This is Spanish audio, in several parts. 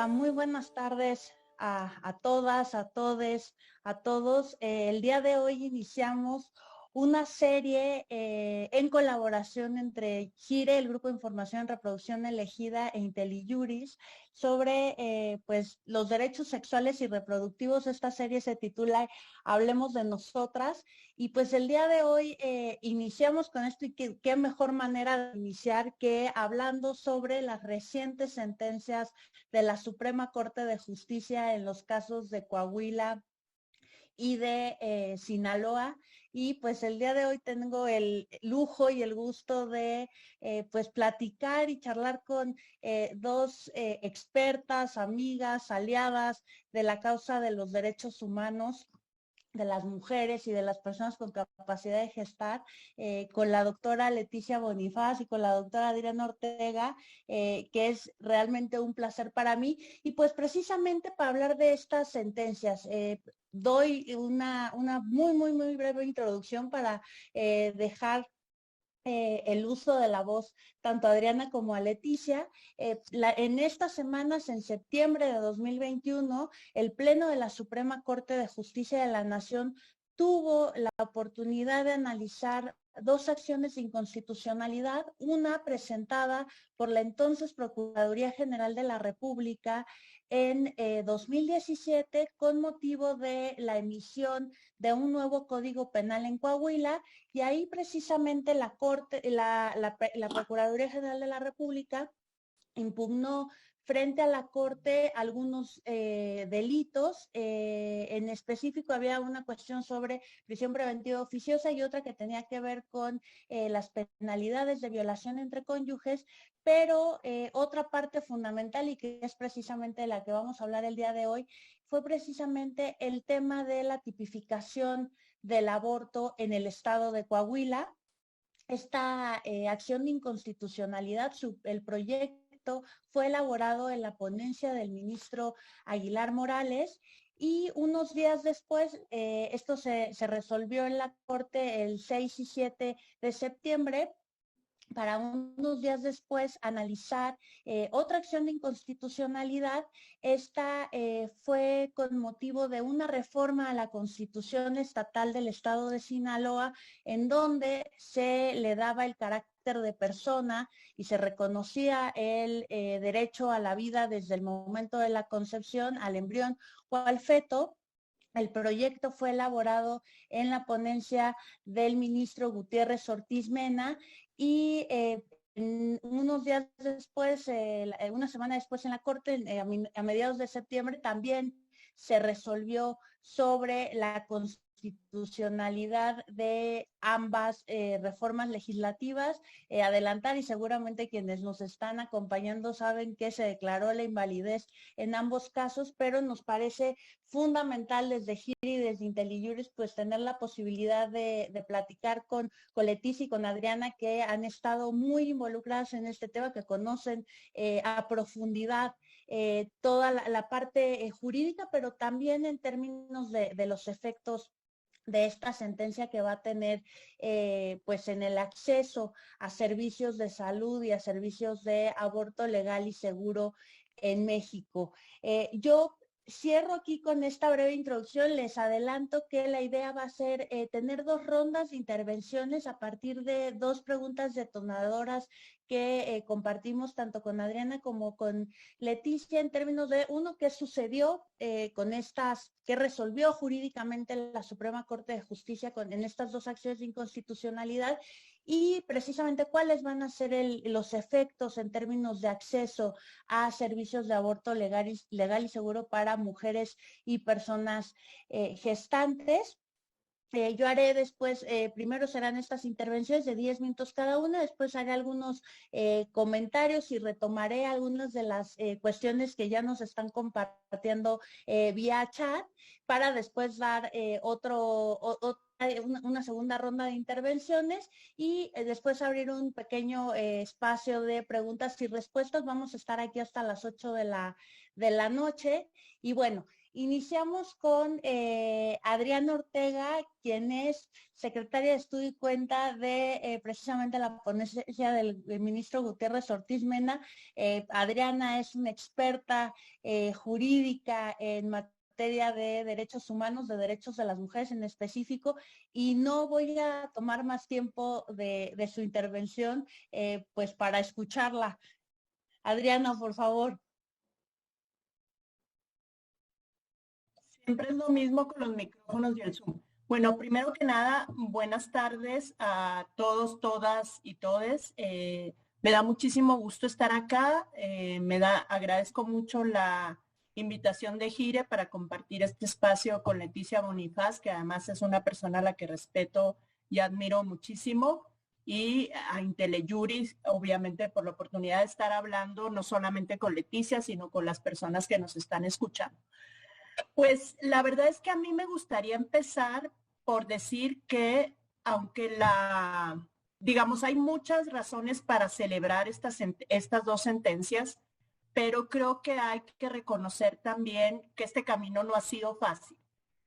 Hola, muy buenas tardes a todas, a todes, a todos. El día de hoy iniciamos una serie en colaboración entre GIRE, el Grupo de Información en Reproducción Elegida, e IntelliJuris, sobre pues los derechos sexuales y reproductivos. Esta serie se titula Hablemos de Nosotras. Y pues el día de hoy iniciamos con esto, y qué mejor manera de iniciar que hablando sobre las recientes sentencias de la Suprema Corte de Justicia en los casos de Coahuila y de Sinaloa. Y pues el día de hoy tengo el lujo y el gusto de pues platicar y charlar con dos expertas, amigas, aliadas de la causa de los derechos humanos de las mujeres y de las personas con capacidad de gestar, con la doctora Leticia Bonifaz y con la doctora Adriana Ortega, que es realmente un placer para mí. Y pues precisamente para hablar de estas sentencias, doy una muy breve introducción para dejar el uso de la voz tanto a Adriana como a Leticia. En estas semanas, en septiembre de 2021, el Pleno de la Suprema Corte de Justicia de la Nación tuvo la oportunidad de analizar dos acciones de inconstitucionalidad, una presentada por la entonces Procuraduría General de la República en 2017 con motivo de la emisión de un nuevo Código Penal en Coahuila. Y ahí precisamente la Corte, la Procuraduría General de la República impugnó frente a la Corte algunos delitos. En específico había una cuestión sobre prisión preventiva oficiosa y otra que tenía que ver con las penalidades de violación entre cónyuges, pero otra parte fundamental, y que es precisamente la que vamos a hablar el día de hoy, fue precisamente el tema de la tipificación del aborto en el estado de Coahuila. Esta acción de inconstitucionalidad, el proyecto fue elaborado en la ponencia del ministro Aguilar Morales, y unos días después, esto se resolvió en la Corte el 6 y 7 de septiembre, para unos días después analizar otra acción de inconstitucionalidad. Esta fue con motivo de una reforma a la Constitución Estatal del Estado de Sinaloa, en donde se le daba el carácter de persona y se reconocía el derecho a la vida desde el momento de la concepción, al embrión o al feto. El proyecto fue elaborado en la ponencia del ministro Gutiérrez Ortiz Mena, y unos días después, una semana después en la Corte, a mediados de septiembre, también se resolvió sobre la constitucionalidad de ambas reformas legislativas. Adelantar, y seguramente quienes nos están acompañando saben que se declaró la invalidez en ambos casos, pero nos parece fundamental desde GIRI y desde IntelliJuris pues tener la posibilidad de platicar con Leticia y con Adriana, que han estado muy involucradas en este tema, que conocen a profundidad toda la parte jurídica, pero también en términos de los efectos de esta sentencia que va a tener pues en el acceso a servicios de salud y a servicios de aborto legal y seguro en México. Yo cierro aquí con esta breve introducción. Les adelanto que la idea va a ser tener dos rondas de intervenciones a partir de dos preguntas detonadoras que compartimos tanto con Adriana como con Leticia, en términos de, uno, qué sucedió con estas, qué resolvió jurídicamente la Suprema Corte de Justicia en estas dos acciones de inconstitucionalidad, y precisamente cuáles van a ser los efectos en términos de acceso a servicios de aborto legal y seguro para mujeres y personas gestantes. Yo haré después, primero serán estas intervenciones de 10 minutos cada una, después haré algunos comentarios y retomaré algunas de las cuestiones que ya nos están compartiendo vía chat, para después dar una segunda ronda de intervenciones, y después abrir un pequeño espacio de preguntas y respuestas. Vamos a estar aquí hasta las 8 de la noche. Y bueno, Iniciamos con Adriana Ortega, quien es secretaria de Estudio y Cuenta de precisamente la ponencia del ministro Gutiérrez Ortiz Mena. Adriana es una experta jurídica en materia de derechos humanos, de derechos de las mujeres en específico, y no voy a tomar más tiempo de su intervención, pues para escucharla. Adriana, por favor. Siempre es lo mismo con los micrófonos y el Zoom. Bueno, primero que nada, buenas tardes a todos, todas y todes. Me da muchísimo gusto estar acá. Agradezco mucho la invitación de Gire para compartir este espacio con Leticia Bonifaz, que además es una persona a la que respeto y admiro muchísimo, y a Inteleyuris, obviamente, por la oportunidad de estar hablando no solamente con Leticia, sino con las personas que nos están escuchando. Pues la verdad es que a mí me gustaría empezar por decir que aunque digamos, hay muchas razones para celebrar estas dos sentencias, pero creo que hay que reconocer también que este camino no ha sido fácil.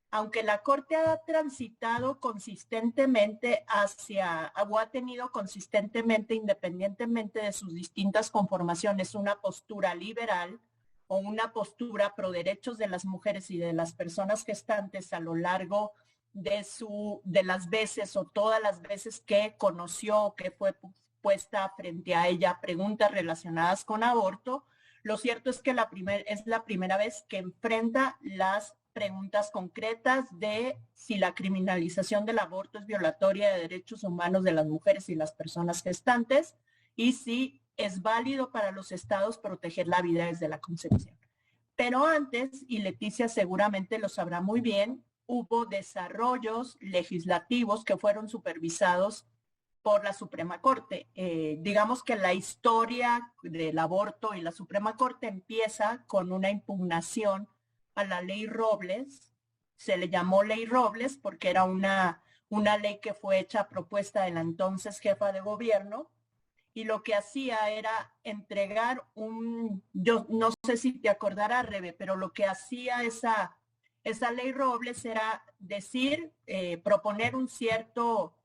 Aunque la Corte ha transitado consistentemente o ha tenido consistentemente, independientemente de sus distintas conformaciones, una postura liberal o una postura pro derechos de las mujeres y de las personas gestantes a lo largo de las veces o todas las veces que conoció, que fue puesta frente a ella preguntas relacionadas con aborto, lo cierto es que es la primera vez que enfrenta las preguntas concretas de si la criminalización del aborto es violatoria de derechos humanos de las mujeres y las personas gestantes, y si es válido para los estados proteger la vida desde la concepción. Pero antes, y Leticia seguramente lo sabrá muy bien, hubo desarrollos legislativos que fueron supervisados por la Suprema Corte. Digamos que la historia del aborto y la Suprema Corte empieza con una impugnación a la ley Robles. Se le llamó ley Robles porque era una ley que fue hecha a propuesta de la entonces jefa de gobierno, y lo que hacía era entregar yo no sé si te acordarás, Rebe, pero lo que hacía esa ley Robles era decir, proponer un cierto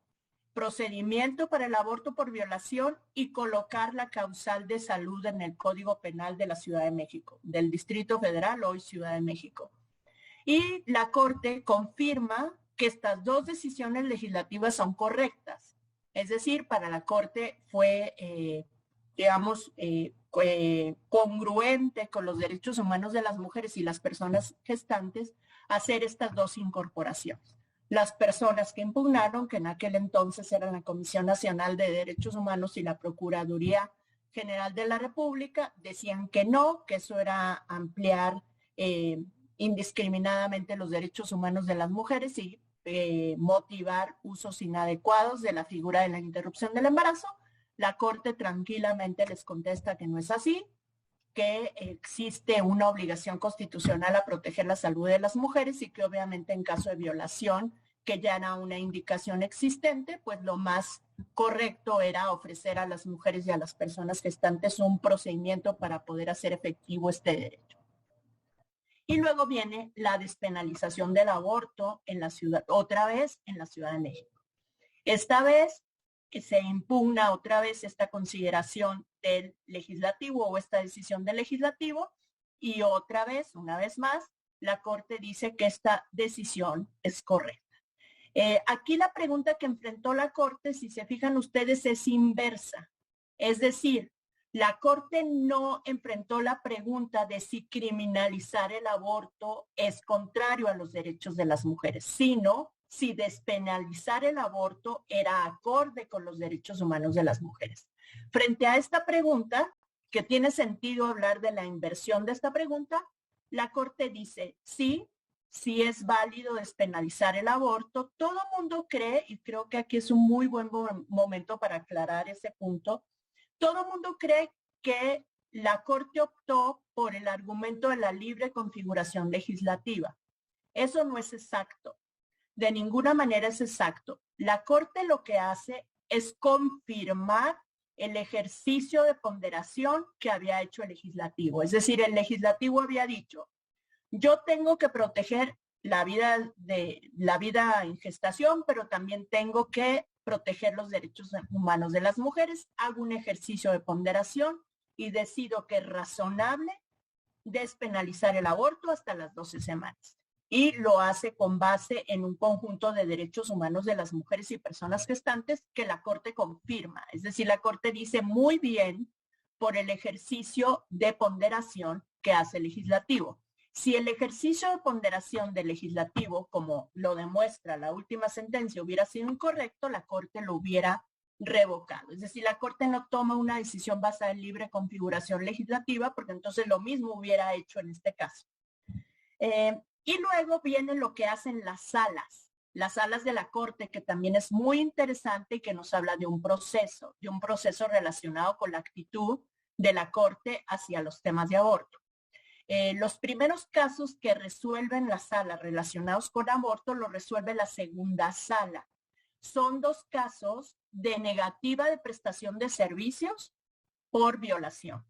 procedimiento para el aborto por violación y colocar la causal de salud en el Código Penal de la Ciudad de México, del Distrito Federal, hoy Ciudad de México. Y la Corte confirma que estas dos decisiones legislativas son correctas. Es decir, para la Corte fue, congruente con los derechos humanos de las mujeres y las personas gestantes hacer estas dos incorporaciones. Las personas que impugnaron, que en aquel entonces eran la Comisión Nacional de Derechos Humanos y la Procuraduría General de la República, decían que no, que eso era ampliar indiscriminadamente los derechos humanos de las mujeres y motivar usos inadecuados de la figura de la interrupción del embarazo. La Corte tranquilamente les contesta que no es así, que existe una obligación constitucional a proteger la salud de las mujeres y que obviamente en caso de violación, que ya era una indicación existente, pues lo más correcto era ofrecer a las mujeres y a las personas gestantes un procedimiento para poder hacer efectivo este derecho. Y luego viene la despenalización del aborto en la ciudad, otra vez en la Ciudad de México. Esta vez se impugna otra vez esta consideración del legislativo o esta decisión del legislativo, y otra vez, una vez más, la Corte dice que esta decisión es correcta. Aquí la pregunta que enfrentó la Corte, si se fijan ustedes, es inversa. Es decir, la Corte no enfrentó la pregunta de si criminalizar el aborto es contrario a los derechos de las mujeres, sino si despenalizar el aborto era acorde con los derechos humanos de las mujeres. Frente a esta pregunta, que tiene sentido hablar de la inversión de esta pregunta, la Corte dice sí es válido despenalizar el aborto. Todo el mundo cree, y creo que aquí es un muy buen momento para aclarar ese punto, todo el mundo cree que la Corte optó por el argumento de la libre configuración legislativa. Eso no es exacto. De ninguna manera es exacto. La Corte lo que hace es confirmar el ejercicio de ponderación que había hecho el legislativo. Es decir, el legislativo había dicho, Yo tengo que proteger la vida en gestación, pero también tengo que proteger los derechos humanos de las mujeres. Hago un ejercicio de ponderación y decido que es razonable despenalizar el aborto hasta las 12 semanas. Y lo hace con base en un conjunto de derechos humanos de las mujeres y personas gestantes que la Corte confirma. Es decir, la Corte dice muy bien por el ejercicio de ponderación que hace el legislativo. Si el ejercicio de ponderación del legislativo, como lo demuestra la última sentencia, hubiera sido incorrecto, la Corte lo hubiera revocado. Es decir, la Corte no toma una decisión basada en libre configuración legislativa, porque entonces lo mismo hubiera hecho en este caso. Y luego viene lo que hacen las salas de la Corte, que también es muy interesante y que nos habla de un proceso relacionado con la actitud de la Corte hacia los temas de aborto. Los primeros casos que resuelven la sala relacionados con aborto los resuelve la segunda sala. Son 2 casos de negativa de prestación de servicios por violación.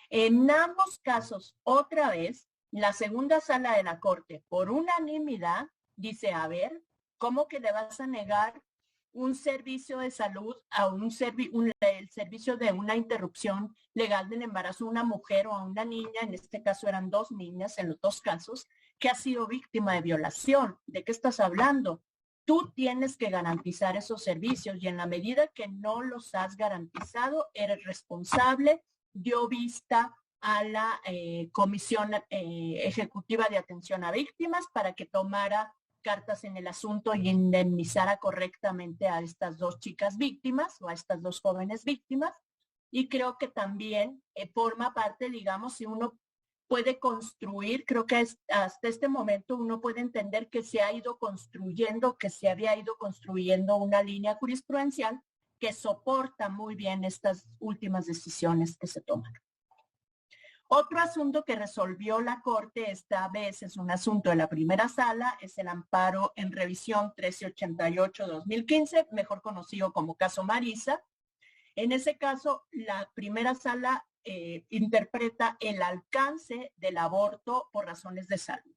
En ambos casos, otra vez, la segunda sala de la Corte, por unanimidad, dice, a ver, ¿cómo que le vas a negar un servicio de salud a el servicio de una interrupción legal del embarazo a una mujer o a una niña? En este caso eran 2 niñas en los 2 casos, que ha sido víctima de violación. ¿De qué estás hablando? Tú tienes que garantizar esos servicios y en la medida que no los has garantizado, eres responsable. Dio vista a la Comisión Ejecutiva de Atención a Víctimas para que tomara cartas en el asunto y indemnizara correctamente a estas 2 chicas víctimas o a estas 2 jóvenes víctimas. Y creo que también forma parte, digamos, si uno puede construir, creo que hasta este momento uno puede entender que se había ido construyendo una línea jurisprudencial que soporta muy bien estas últimas decisiones que se toman. Otro asunto que resolvió la Corte, esta vez es un asunto de la primera sala, es el amparo en revisión 1388-2015, mejor conocido como caso Marisa. En ese caso, la primera sala interpreta el alcance del aborto por razones de salud.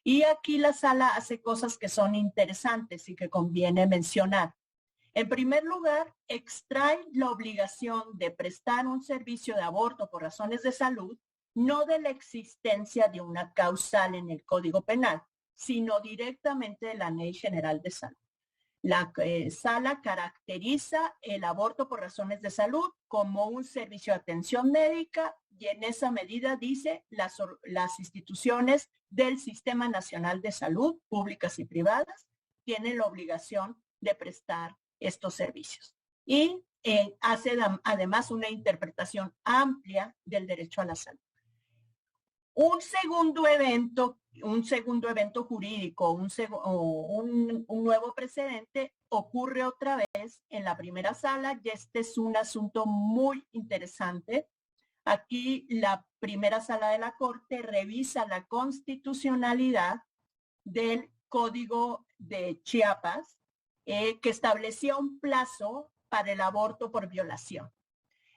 Y aquí la sala hace cosas que son interesantes y que conviene mencionar. En primer lugar, extrae la obligación de prestar un servicio de aborto por razones de salud, no de la existencia de una causal en el Código Penal, sino directamente de la Ley General de Salud. La sala caracteriza el aborto por razones de salud como un servicio de atención médica y en esa medida dice las instituciones del Sistema Nacional de Salud, públicas y privadas, tienen la obligación de prestar estos servicios. Y hace además una interpretación amplia del derecho a la salud. Un segundo evento jurídico, un nuevo precedente ocurre otra vez en la primera sala y este es un asunto muy interesante. Aquí la primera sala de la Corte revisa la constitucionalidad del Código de Chiapas que establecía un plazo para el aborto por violación.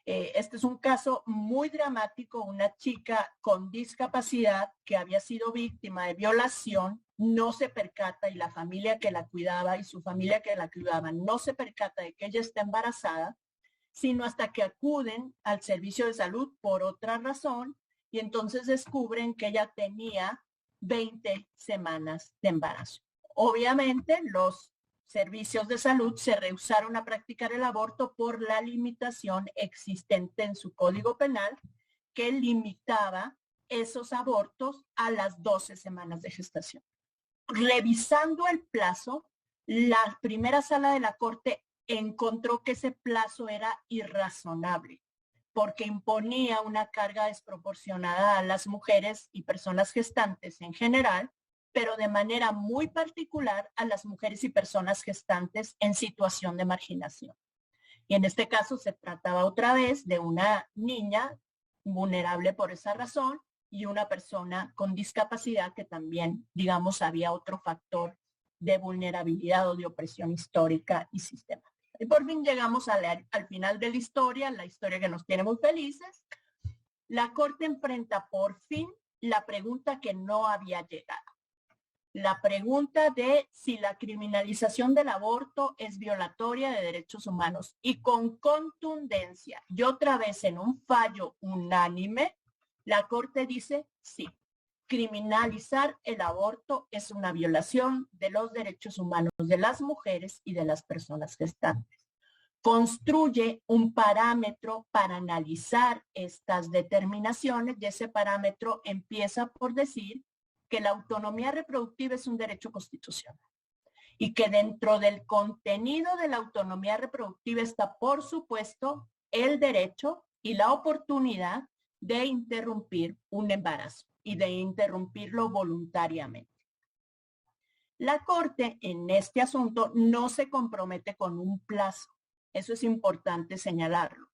Este es un caso muy dramático, una chica con discapacidad que había sido víctima de violación, no se percata y la familia que la cuidaba y su familia que la cuidaba no se percata de que ella está embarazada, sino hasta que acuden al servicio de salud por otra razón y entonces descubren que ella tenía 20 semanas de embarazo. Obviamente los servicios de salud se rehusaron a practicar el aborto por la limitación existente en su Código Penal que limitaba esos abortos a las 12 semanas de gestación. Revisando el plazo, la primera sala de la Corte encontró que ese plazo era irrazonable porque imponía una carga desproporcionada a las mujeres y personas gestantes en general, pero de manera muy particular a las mujeres y personas gestantes en situación de marginación. Y en este caso se trataba otra vez de una niña vulnerable por esa razón y una persona con discapacidad que también, digamos, había otro factor de vulnerabilidad o de opresión histórica y sistemática. Y por fin llegamos al final de la historia que nos tiene muy felices. La Corte enfrenta por fin la pregunta que no había llegado. La pregunta de si la criminalización del aborto es violatoria de derechos humanos, y con contundencia y otra vez en un fallo unánime, la Corte dice sí, criminalizar el aborto es una violación de los derechos humanos de las mujeres y de las personas gestantes. Construye un parámetro para analizar estas determinaciones, y ese parámetro empieza por decir que la autonomía reproductiva es un derecho constitucional y que dentro del contenido de la autonomía reproductiva está, por supuesto, el derecho y la oportunidad de interrumpir un embarazo y de interrumpirlo voluntariamente. La Corte en este asunto no se compromete con un plazo. Eso es importante señalarlo.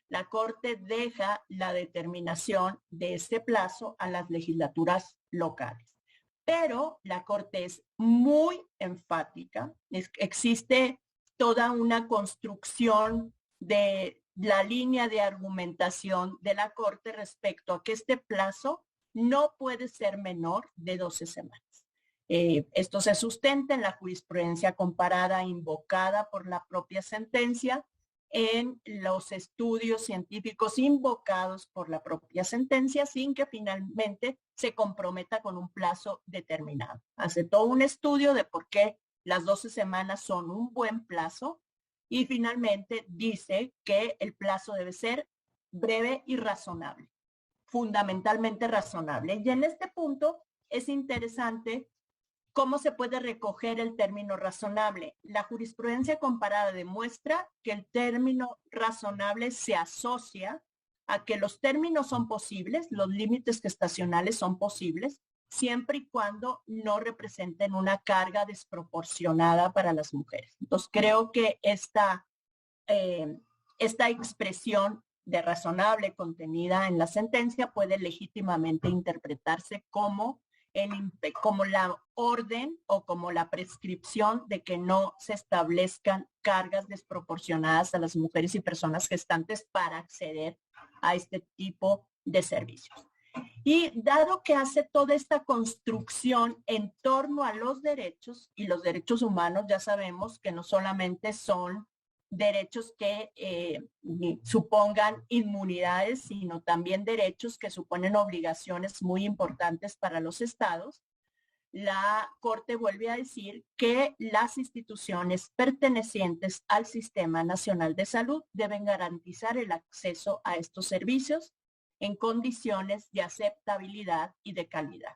La Corte deja la determinación de este plazo a las legislaturas locales. Pero la Corte es muy enfática. Existe toda una construcción de la línea de argumentación de la Corte respecto a que este plazo no puede ser menor de 12 semanas. Esto se sustenta en la jurisprudencia comparada invocada por la propia sentencia, en los estudios científicos invocados por la propia sentencia, sin que finalmente se comprometa con un plazo determinado. Hace todo un estudio de por qué las 12 semanas son un buen plazo y finalmente dice que el plazo debe ser breve y razonable, fundamentalmente razonable. Y en este punto es interesante ¿cómo se puede recoger el término razonable? La jurisprudencia comparada demuestra que el término razonable se asocia a que los términos son posibles, los límites gestacionales son posibles, siempre y cuando no representen una carga desproporcionada para las mujeres. Entonces, creo que esta expresión de razonable contenida en la sentencia puede legítimamente interpretarse como la orden o como la prescripción de que no se establezcan cargas desproporcionadas a las mujeres y personas gestantes para acceder a este tipo de servicios. Y dado que hace toda esta construcción en torno a los derechos, y los derechos humanos ya sabemos que no solamente son derechos que supongan inmunidades, sino también derechos que suponen obligaciones muy importantes para los estados, la Corte vuelve a decir que las instituciones pertenecientes al Sistema Nacional de Salud deben garantizar el acceso a estos servicios en condiciones de aceptabilidad y de calidad.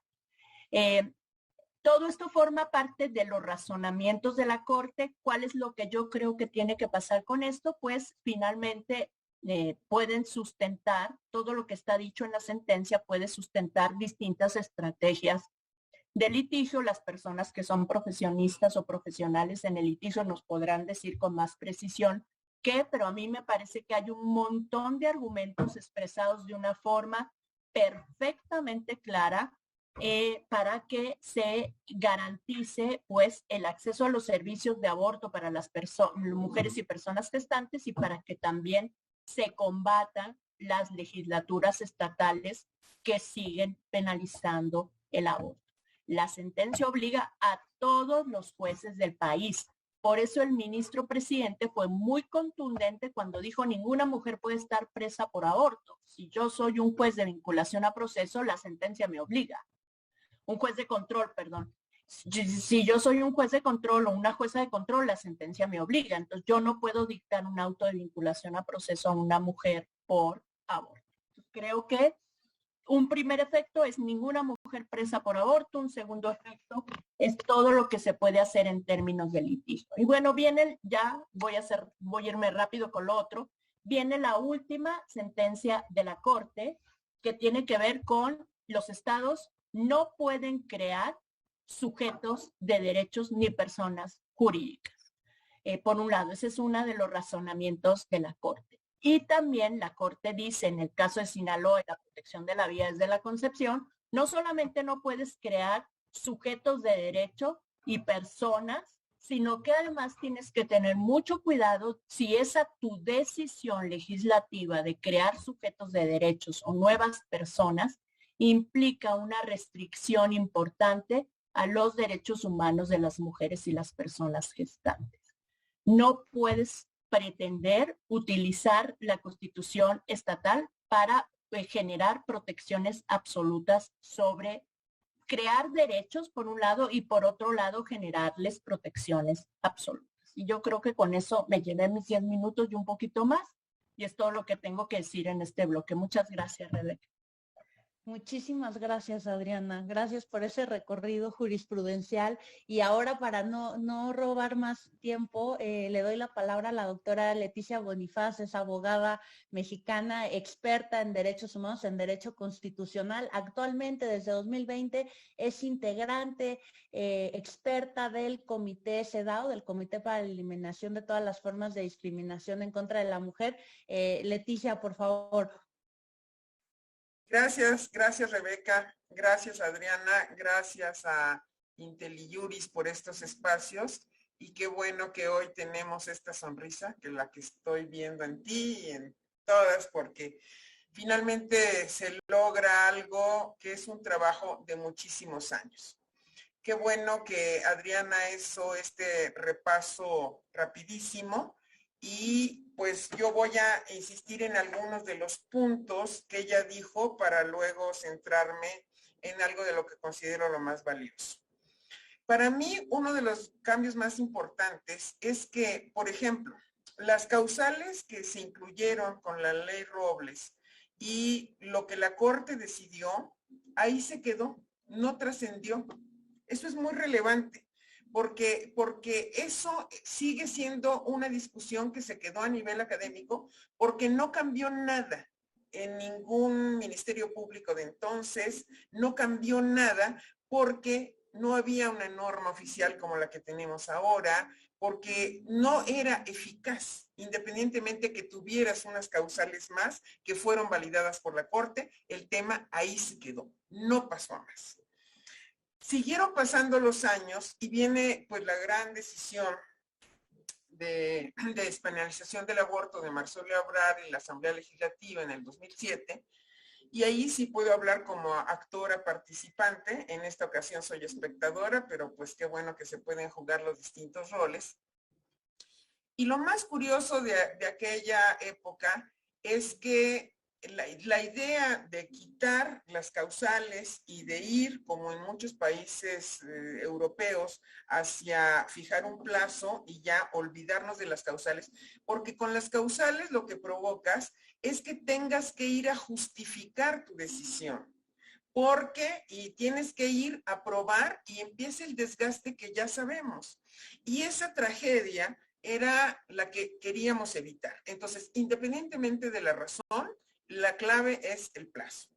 Todo esto forma parte de los razonamientos de la Corte. ¿Cuál es lo que yo creo que tiene que pasar con esto? Pues finalmente pueden sustentar, todo lo que está dicho en la sentencia puede sustentar distintas estrategias de litigio. Las personas que son profesionistas o profesionales en el litigio nos podrán decir con más precisión qué, pero a mí me parece que hay un montón de argumentos expresados de una forma perfectamente clara para que se garantice pues el acceso a los servicios de aborto para las mujeres y personas gestantes, y para que también se combatan las legislaturas estatales que siguen penalizando el aborto. La sentencia obliga a todos los jueces del país. Por eso el ministro presidente fue muy contundente cuando dijo: ninguna mujer puede estar presa por aborto. Si yo soy un juez de vinculación a proceso, la sentencia me obliga. Un juez de control, perdón. Si yo soy un juez de control o una jueza de control, la sentencia me obliga. Entonces yo no puedo dictar un auto de vinculación a proceso a una mujer por aborto. Creo que un primer efecto es ninguna mujer presa por aborto. Un segundo efecto es todo lo que se puede hacer en términos de litigio. Y bueno, viene, ya voy a irme rápido con lo otro, viene la última sentencia de la Corte, que tiene que ver con los estados no pueden crear sujetos de derechos ni personas jurídicas. Por un lado, ese es uno de los razonamientos de la Corte. Y también la Corte dice, en el caso de Sinaloa, la protección de la vida desde la concepción, no solamente no puedes crear sujetos de derecho y personas, sino que además tienes que tener mucho cuidado si esa tu decisión legislativa de crear sujetos de derechos o nuevas personas implica una restricción importante a los derechos humanos de las mujeres y las personas gestantes. No puedes pretender utilizar la Constitución estatal para generar protecciones absolutas sobre crear derechos por un lado y por otro lado generarles protecciones absolutas. Y yo creo que con eso me llevé mis 10 minutos y un poquito más. Y es todo lo que tengo que decir en este bloque. Muchas gracias, Rebeca. Muchísimas gracias, Adriana. Gracias por ese recorrido jurisprudencial. Y ahora, para no robar más tiempo, le doy la palabra a la doctora Leticia Bonifaz, es abogada mexicana, experta en derechos humanos, en derecho constitucional. Actualmente, desde 2020, es integrante, experta del Comité CEDAW, del Comité para la Eliminación de todas las formas de discriminación en contra de la mujer. Leticia, por favor. Gracias Rebeca, gracias Adriana, gracias a IntelliJuris por estos espacios y qué bueno que hoy tenemos esta sonrisa, que la que estoy viendo en ti y en todas, porque finalmente se logra algo que es un trabajo de muchísimos años. Qué bueno que Adriana hizo este repaso rapidísimo. Y pues yo voy a insistir en algunos de los puntos que ella dijo para luego centrarme en algo de lo que considero lo más valioso. Para mí, uno de los cambios más importantes es que, por ejemplo, las causales que se incluyeron con la ley Robles y lo que la Corte decidió, ahí se quedó, no trascendió. Eso es muy relevante. Porque eso sigue siendo una discusión que se quedó a nivel académico, porque no cambió nada en ningún ministerio público de entonces, no cambió nada porque no había una norma oficial como la que tenemos ahora, porque no era eficaz, independientemente que tuvieras unas causales más que fueron validadas por la Corte, el tema ahí se quedó, no pasó a más. Siguieron pasando los años y viene pues la gran decisión de despenalización del aborto de Marcelo Ebrard en la Asamblea Legislativa en el 2007, y ahí sí puedo hablar como actora participante. En esta ocasión soy espectadora, pero pues qué bueno que se pueden jugar los distintos roles. Y lo más curioso de aquella época es que la idea de quitar las causales y de ir, como en muchos países europeos, hacia fijar un plazo y ya olvidarnos de las causales, porque con las causales lo que provocas es que tengas que ir a justificar tu decisión. Y tienes que ir a probar y empieza el desgaste que ya sabemos. Y esa tragedia era la que queríamos evitar. Entonces, independientemente de la razón, la clave es el plazo.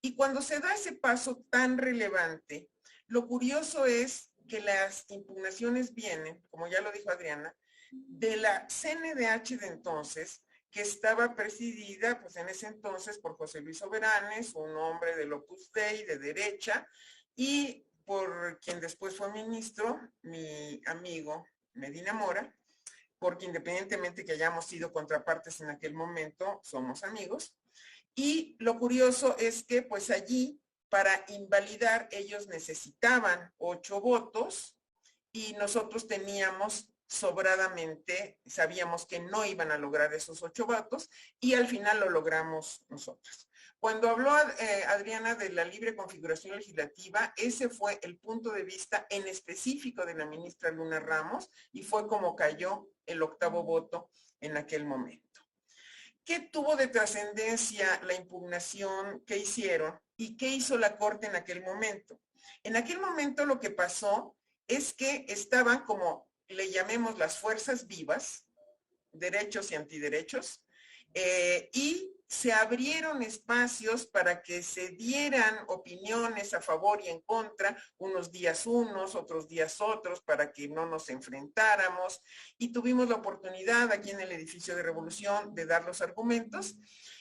Y cuando se da ese paso tan relevante, lo curioso es que las impugnaciones vienen, como ya lo dijo Adriana, de la CNDH de entonces, que estaba presidida, pues en ese entonces, por José Luis Soberanes, un hombre del Opus Dei, de derecha, y por quien después fue ministro, mi amigo Medina Mora, porque independientemente que hayamos sido contrapartes en aquel momento, somos amigos. Y lo curioso es que pues allí, para invalidar, ellos necesitaban 8 votos y nosotros teníamos sobradamente, sabíamos que no iban a lograr esos 8 votos y al final lo logramos nosotros. Cuando habló Adriana de la libre configuración legislativa, ese fue el punto de vista en específico de la ministra Luna Ramos y fue como cayó el 8º voto en aquel momento. ¿Qué tuvo de trascendencia la impugnación que hicieron y qué hizo la Corte en aquel momento? En aquel momento lo que pasó es que estaban, como le llamemos, las fuerzas vivas, derechos y antiderechos, y se abrieron espacios para que se dieran opiniones a favor y en contra, unos días unos, otros días otros, para que no nos enfrentáramos, y tuvimos la oportunidad aquí en el edificio de Revolución de dar los argumentos,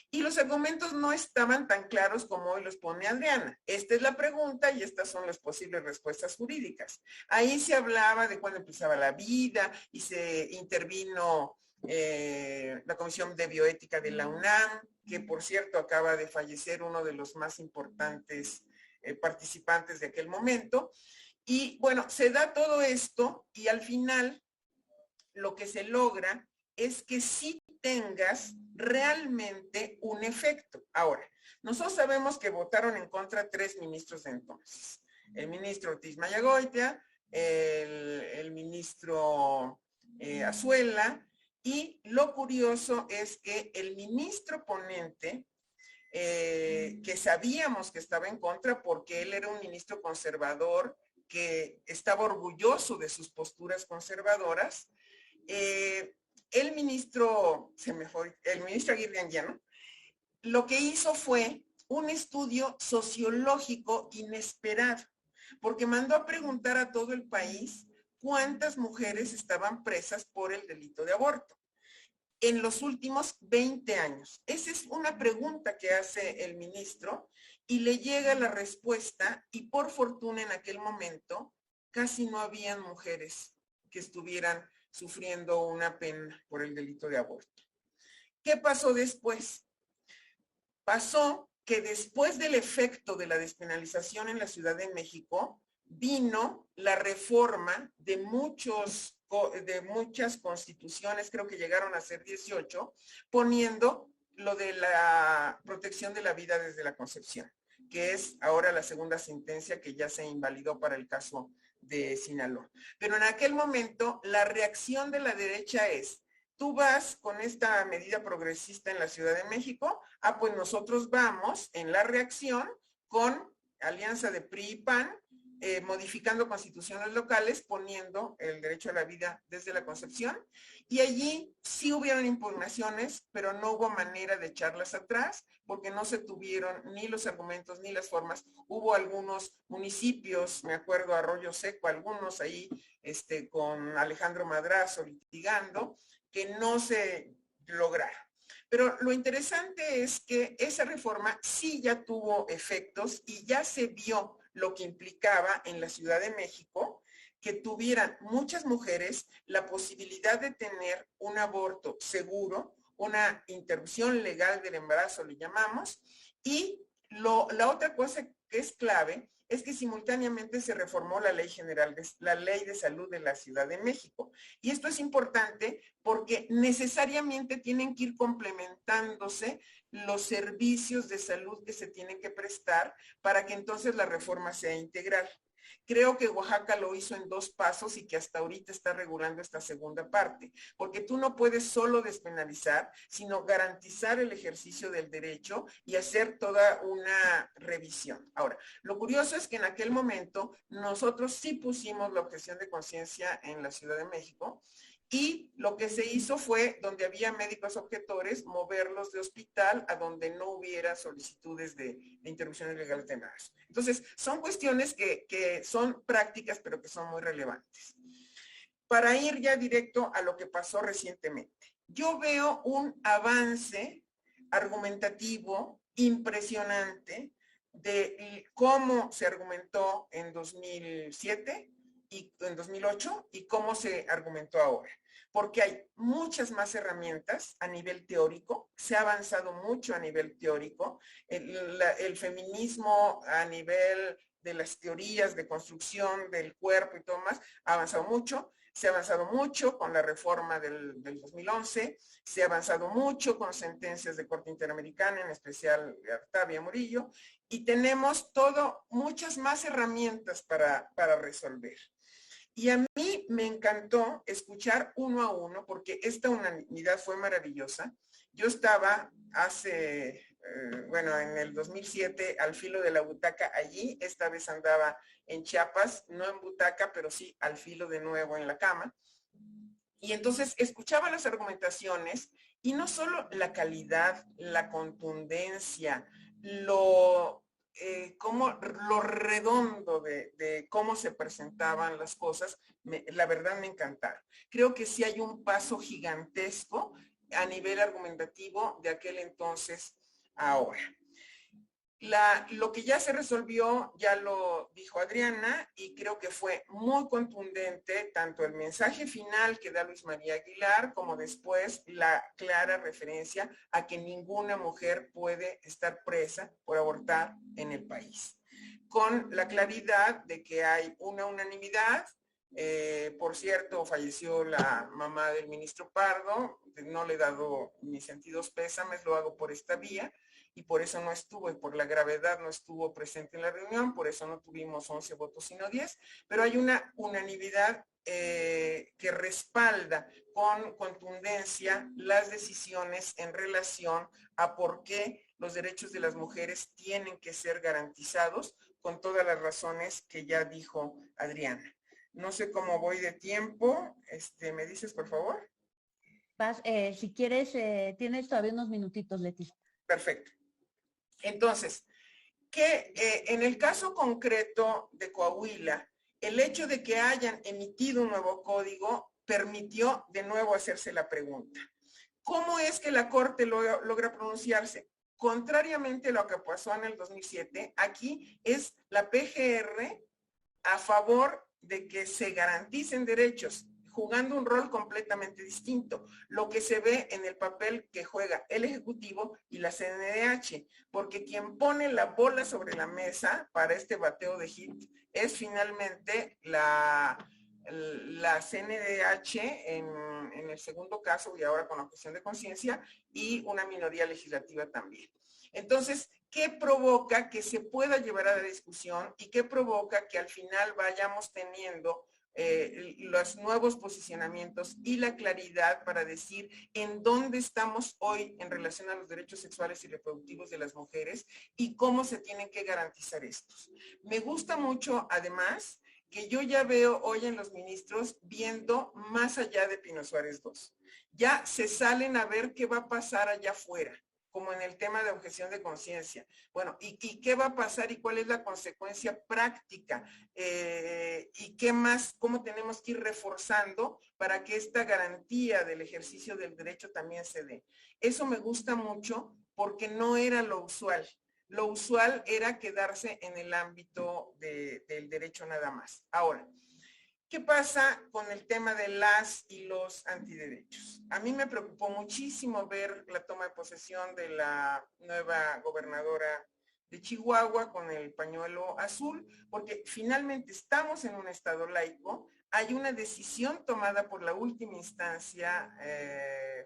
y los argumentos no estaban tan claros como hoy los pone Adriana. Esta es la pregunta y estas son las posibles respuestas jurídicas. Ahí se hablaba de cuándo empezaba la vida y se intervino la Comisión de Bioética de la UNAM, que por cierto acaba de fallecer uno de los más importantes participantes de aquel momento. Y bueno, se da todo esto y al final lo que se logra es que sí tengas realmente un efecto. Ahora, nosotros sabemos que votaron en contra 3 ministros de entonces. El ministro Ortiz Mayagoitia, el ministro Azuela, y lo curioso es que el ministro ponente, que sabíamos que estaba en contra porque él era un ministro conservador que estaba orgulloso de sus posturas conservadoras, el ministro Aguirre Anguiano, lo que hizo fue un estudio sociológico inesperado, porque mandó a preguntar a todo el país cuántas mujeres estaban presas por el delito de aborto en los últimos 20 años. Esa es una pregunta que hace el ministro y le llega la respuesta y por fortuna en aquel momento casi no habían mujeres que estuvieran sufriendo una pena por el delito de aborto. ¿Qué pasó después? Pasó que después del efecto de la despenalización en la Ciudad de México, vino la reforma de muchas constituciones, creo que llegaron a ser 18, poniendo lo de la protección de la vida desde la concepción, que es ahora la segunda sentencia que ya se invalidó para el caso de Sinaloa. Pero en aquel momento la reacción de la derecha es: tú vas con esta medida progresista en la Ciudad de México, pues nosotros vamos en la reacción con alianza de PRI y PAN, modificando constituciones locales, poniendo el derecho a la vida desde la concepción, y allí sí hubieron impugnaciones, pero no hubo manera de echarlas atrás, porque no se tuvieron ni los argumentos ni las formas. Hubo algunos municipios, me acuerdo Arroyo Seco, algunos ahí con Alejandro Madrazo litigando, que no se lograron. Pero lo interesante es que esa reforma sí ya tuvo efectos y ya se vio lo que implicaba en la Ciudad de México que tuvieran muchas mujeres la posibilidad de tener un aborto seguro, una interrupción legal del embarazo, le llamamos, y la otra cosa que es clave es que simultáneamente se reformó la Ley General, la Ley de Salud de la Ciudad de México. Y esto es importante porque necesariamente tienen que ir complementándose los servicios de salud que se tienen que prestar para que entonces la reforma sea integral. Creo que Oaxaca lo hizo en 2 pasos y que hasta ahorita está regulando esta segunda parte, porque tú no puedes solo despenalizar, sino garantizar el ejercicio del derecho y hacer toda una revisión. Ahora, lo curioso es que en aquel momento nosotros sí pusimos la objeción de conciencia en la Ciudad de México, y lo que se hizo fue, donde había médicos objetores, moverlos de hospital a donde no hubiera solicitudes de interrupciones legales de embarazo. Entonces, son cuestiones que son prácticas, pero que son muy relevantes. Para ir ya directo a lo que pasó recientemente, yo veo un avance argumentativo impresionante de cómo se argumentó en 2007 y en 2008 y cómo se argumentó ahora, porque hay muchas más herramientas a nivel teórico, se ha avanzado mucho a nivel teórico, el feminismo a nivel de las teorías de construcción del cuerpo y todo más, ha avanzado mucho. Se ha avanzado mucho con la reforma del 2011, se ha avanzado mucho con sentencias de Corte Interamericana, en especial de Artavia Murillo, y tenemos muchas más herramientas para resolver. Y a mí me encantó escuchar uno a uno, porque esta unanimidad fue maravillosa. Yo estaba en el 2007 al filo de la butaca allí, esta vez andaba en Chiapas, no en butaca, pero sí al filo de nuevo en la cama. Y entonces escuchaba las argumentaciones y no solo la calidad, la contundencia, lo redondo de cómo se presentaban las cosas, la verdad me encantaron. Creo que sí hay un paso gigantesco a nivel argumentativo de aquel entonces a ahora. Lo que ya se resolvió, ya lo dijo Adriana, y creo que fue muy contundente tanto el mensaje final que da Luis María Aguilar, como después la clara referencia a que ninguna mujer puede estar presa por abortar en el país. Con la claridad de que hay una unanimidad. Por cierto, falleció la mamá del ministro Pardo, no le he dado mis sentidos pésames, lo hago por esta vía, y por eso no estuvo, y por la gravedad no estuvo presente en la reunión, por eso no tuvimos 11 votos sino 10, pero hay una unanimidad que respalda con contundencia las decisiones en relación a por qué los derechos de las mujeres tienen que ser garantizados, con todas las razones que ya dijo Adriana. No sé cómo voy de tiempo, ¿me dices, por favor? Si quieres, tienes todavía unos minutitos, Leti. Perfecto. Entonces, que en el caso concreto de Coahuila, el hecho de que hayan emitido un nuevo código permitió de nuevo hacerse la pregunta. ¿Cómo es que la Corte logra pronunciarse? Contrariamente a lo que pasó en el 2007, aquí es la PGR a favor de que se garanticen derechos, jugando un rol completamente distinto, lo que se ve en el papel que juega el Ejecutivo y la CNDH, porque quien pone la bola sobre la mesa para este bateo de hit es finalmente la CNDH en el segundo caso, y ahora con la objeción de conciencia, y una minoría legislativa también. Entonces, ¿qué provoca que se pueda llevar a la discusión y qué provoca que al final vayamos teniendo los nuevos posicionamientos y la claridad para decir en dónde estamos hoy en relación a los derechos sexuales y reproductivos de las mujeres y cómo se tienen que garantizar estos? Me gusta mucho, además, que yo ya veo hoy en los ministros viendo más allá de Pino Suárez II. Ya se salen a ver qué va a pasar allá afuera, como en el tema de objeción de conciencia. Bueno, ¿y qué va a pasar y cuál es la consecuencia práctica? ¿Y qué más, cómo tenemos que ir reforzando para que esta garantía del ejercicio del derecho también se dé? Eso me gusta mucho porque no era lo usual. Lo usual era quedarse en el ámbito del derecho nada más. Ahora, ¿qué pasa con el tema de las y los antiderechos? A mí me preocupó muchísimo ver la toma de posesión de la nueva gobernadora de Chihuahua con el pañuelo azul, porque finalmente estamos en un estado laico, hay una decisión tomada por la última instancia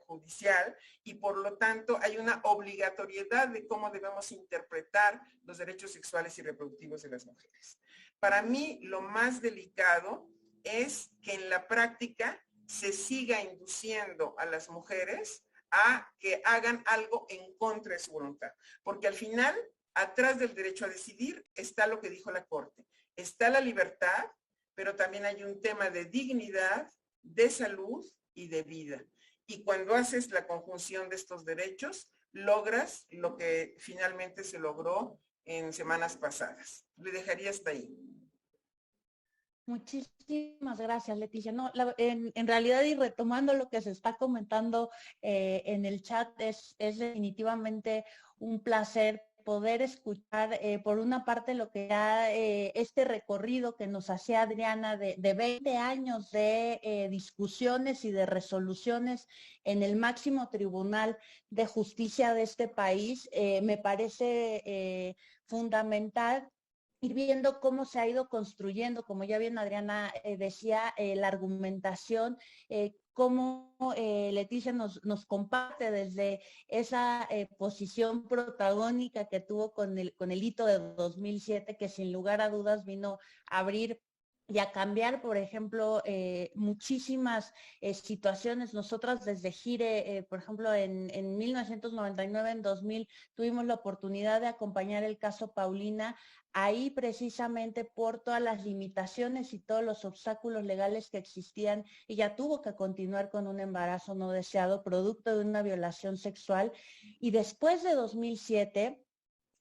judicial y por lo tanto hay una obligatoriedad de cómo debemos interpretar los derechos sexuales y reproductivos de las mujeres. Para mí, lo más delicado es que en la práctica se siga induciendo a las mujeres a que hagan algo en contra de su voluntad. Porque al final, atrás del derecho a decidir, está lo que dijo la Corte. Está la libertad, pero también hay un tema de dignidad, de salud y de vida. Y cuando haces la conjunción de estos derechos, logras lo que finalmente se logró en semanas pasadas. Le dejaría hasta ahí. Muchísimas gracias, Leticia. No, en realidad, y retomando lo que se está comentando en el chat, es definitivamente un placer poder escuchar, por una parte, lo que ya este recorrido que nos hacía Adriana de 20 años de discusiones y de resoluciones en el máximo tribunal de justicia de este país, me parece fundamental ir viendo cómo se ha ido construyendo, como ya bien Adriana decía, la argumentación, cómo Leticia nos comparte desde esa posición protagónica que tuvo con el hito de 2007, que sin lugar a dudas vino a abrir y a cambiar, por ejemplo, muchísimas situaciones. Nosotras desde Gire, por ejemplo, en 1999, en 2000, tuvimos la oportunidad de acompañar el caso Paulina, ahí precisamente por todas las limitaciones y todos los obstáculos legales que existían. Ella tuvo que continuar con un embarazo no deseado, producto de una violación sexual. Y después de 2007,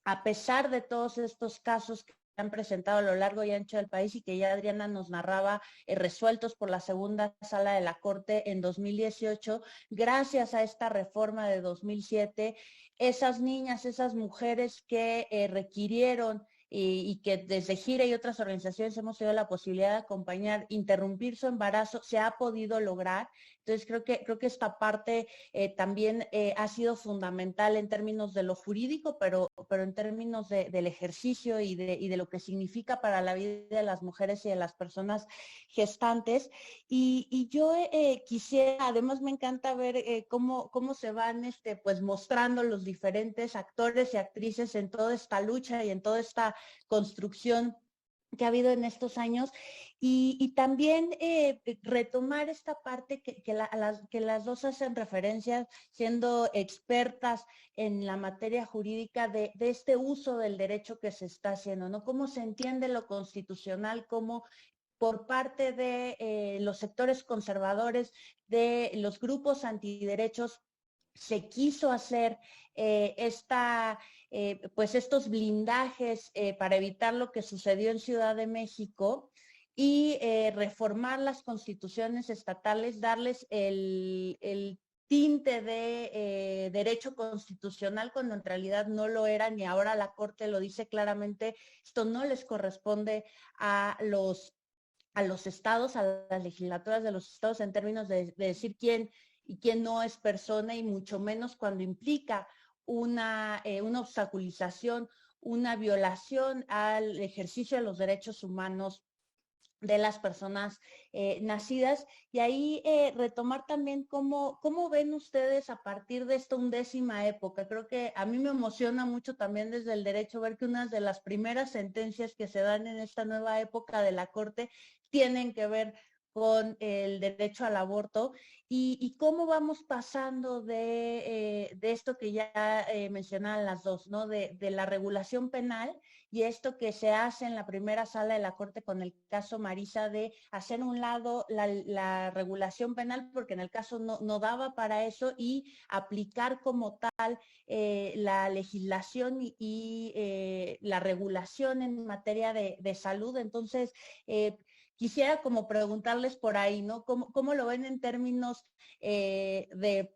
a pesar de todos estos casos han presentado a lo largo y ancho del país y que ya Adriana nos narraba, resueltos por la segunda sala de la Corte en 2018, gracias a esta reforma de 2007, esas niñas, esas mujeres que requirieron y que desde Gira y otras organizaciones hemos tenido la posibilidad de acompañar, interrumpir su embarazo, se ha podido lograr. Entonces creo que esta parte también ha sido fundamental en términos de lo jurídico, pero en términos del ejercicio y de lo que significa para la vida de las mujeres y de las personas gestantes. Y yo quisiera, además me encanta ver cómo se van pues mostrando los diferentes actores y actrices en toda esta lucha y en toda esta construcción que ha habido en estos años y también retomar esta parte que las dos hacen referencia, siendo expertas en la materia jurídica de este uso del derecho que se está haciendo, ¿no? Cómo se entiende lo constitucional, cómo por parte de los sectores conservadores, de los grupos antiderechos, se quiso hacer pues estos blindajes para evitar lo que sucedió en Ciudad de México y reformar las constituciones estatales, darles el tinte de derecho constitucional cuando en realidad no lo eran y ahora la Corte lo dice claramente, esto no les corresponde a los estados, a las legislaturas de los estados en términos de decir quién y quién no es persona y mucho menos cuando implica una obstaculización, una violación al ejercicio de los derechos humanos de las personas nacidas. Y ahí retomar también cómo ven ustedes a partir de esta 11ª época. Creo que a mí me emociona mucho también desde el derecho ver que unas de las primeras sentencias que se dan en esta nueva época de la Corte tienen que ver con el derecho al aborto y cómo vamos pasando de esto que ya mencionaban las dos, ¿no? De la regulación penal y esto que se hace en la primera sala de la Corte con el caso Marisa de hacer a un lado la regulación penal porque en el caso no daba para eso y aplicar como tal la legislación y la regulación en materia de salud. Entonces, quisiera como preguntarles por ahí, ¿no? ¿Cómo lo ven en términos de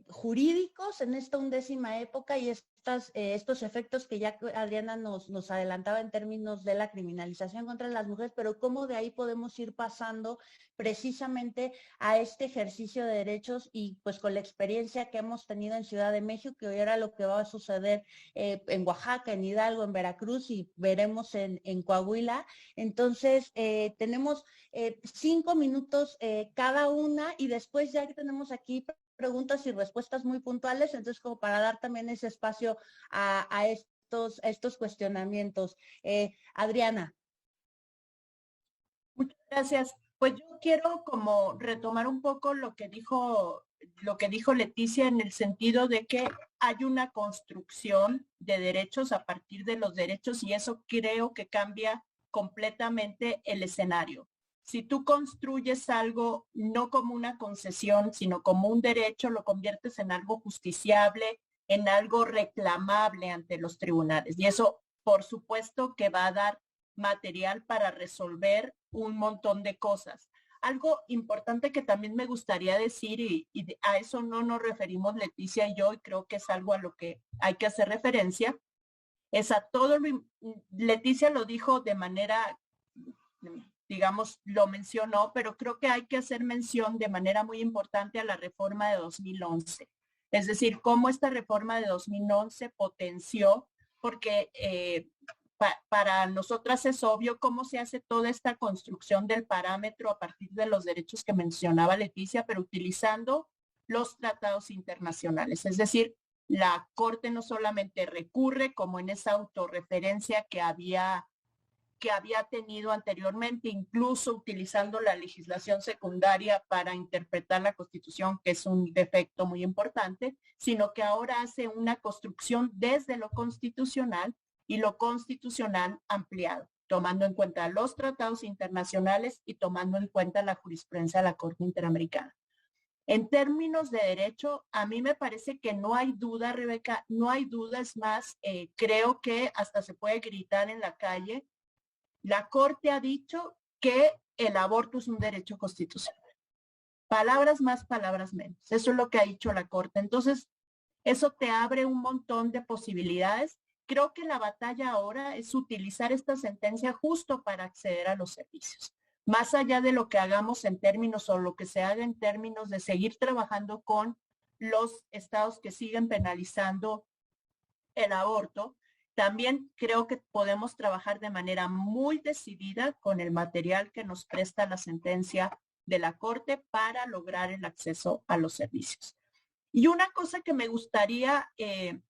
jurídicos en esta 11ª época y estos efectos que ya Adriana nos adelantaba en términos de la criminalización contra las mujeres, pero cómo de ahí podemos ir pasando precisamente a este ejercicio de derechos y pues con la experiencia que hemos tenido en Ciudad de México, que hoy era lo que va a suceder en Oaxaca, en Hidalgo, en Veracruz y veremos en Coahuila. Entonces, tenemos 5 minutos cada una y después ya que tenemos aquí preguntas y respuestas muy puntuales, entonces como para dar también ese espacio a estos cuestionamientos. Adriana. Muchas gracias. Pues yo quiero como retomar un poco lo que dijo Leticia en el sentido de que hay una construcción de derechos a partir de los derechos y eso creo que cambia completamente el escenario. Si tú construyes algo no como una concesión, sino como un derecho, lo conviertes en algo justiciable, en algo reclamable ante los tribunales. Y eso, por supuesto, que va a dar material para resolver un montón de cosas. Algo importante que también me gustaría decir, y a eso no nos referimos Leticia y yo, y creo que es algo a lo que hay que hacer referencia, es a todo lo, Leticia lo dijo de manera, digamos, lo mencionó, pero creo que hay que hacer mención de manera muy importante a la reforma de 2011. Es decir, cómo esta reforma de 2011 potenció, porque para nosotras es obvio cómo se hace toda esta construcción del parámetro a partir de los derechos que mencionaba Leticia, pero utilizando los tratados internacionales. Es decir, la Corte no solamente recurre como en esa autorreferencia que había tenido anteriormente, incluso utilizando la legislación secundaria para interpretar la Constitución, que es un defecto muy importante, sino que ahora hace una construcción desde lo constitucional y lo constitucional ampliado, tomando en cuenta los tratados internacionales y tomando en cuenta la jurisprudencia de la Corte Interamericana. En términos de derecho, a mí me parece que no hay duda, Rebeca, no hay duda, es más, creo que hasta se puede gritar en la calle. La Corte ha dicho que el aborto es un derecho constitucional. Palabras más, palabras menos. Eso es lo que ha dicho la Corte. Entonces, eso te abre un montón de posibilidades. Creo que la batalla ahora es utilizar esta sentencia justo para acceder a los servicios. Más allá de lo que hagamos en términos o lo que se haga en términos de seguir trabajando con los estados que siguen penalizando el aborto, también creo que podemos trabajar de manera muy decidida con el material que nos presta la sentencia de la Corte para lograr el acceso a los servicios. Y una cosa que me gustaría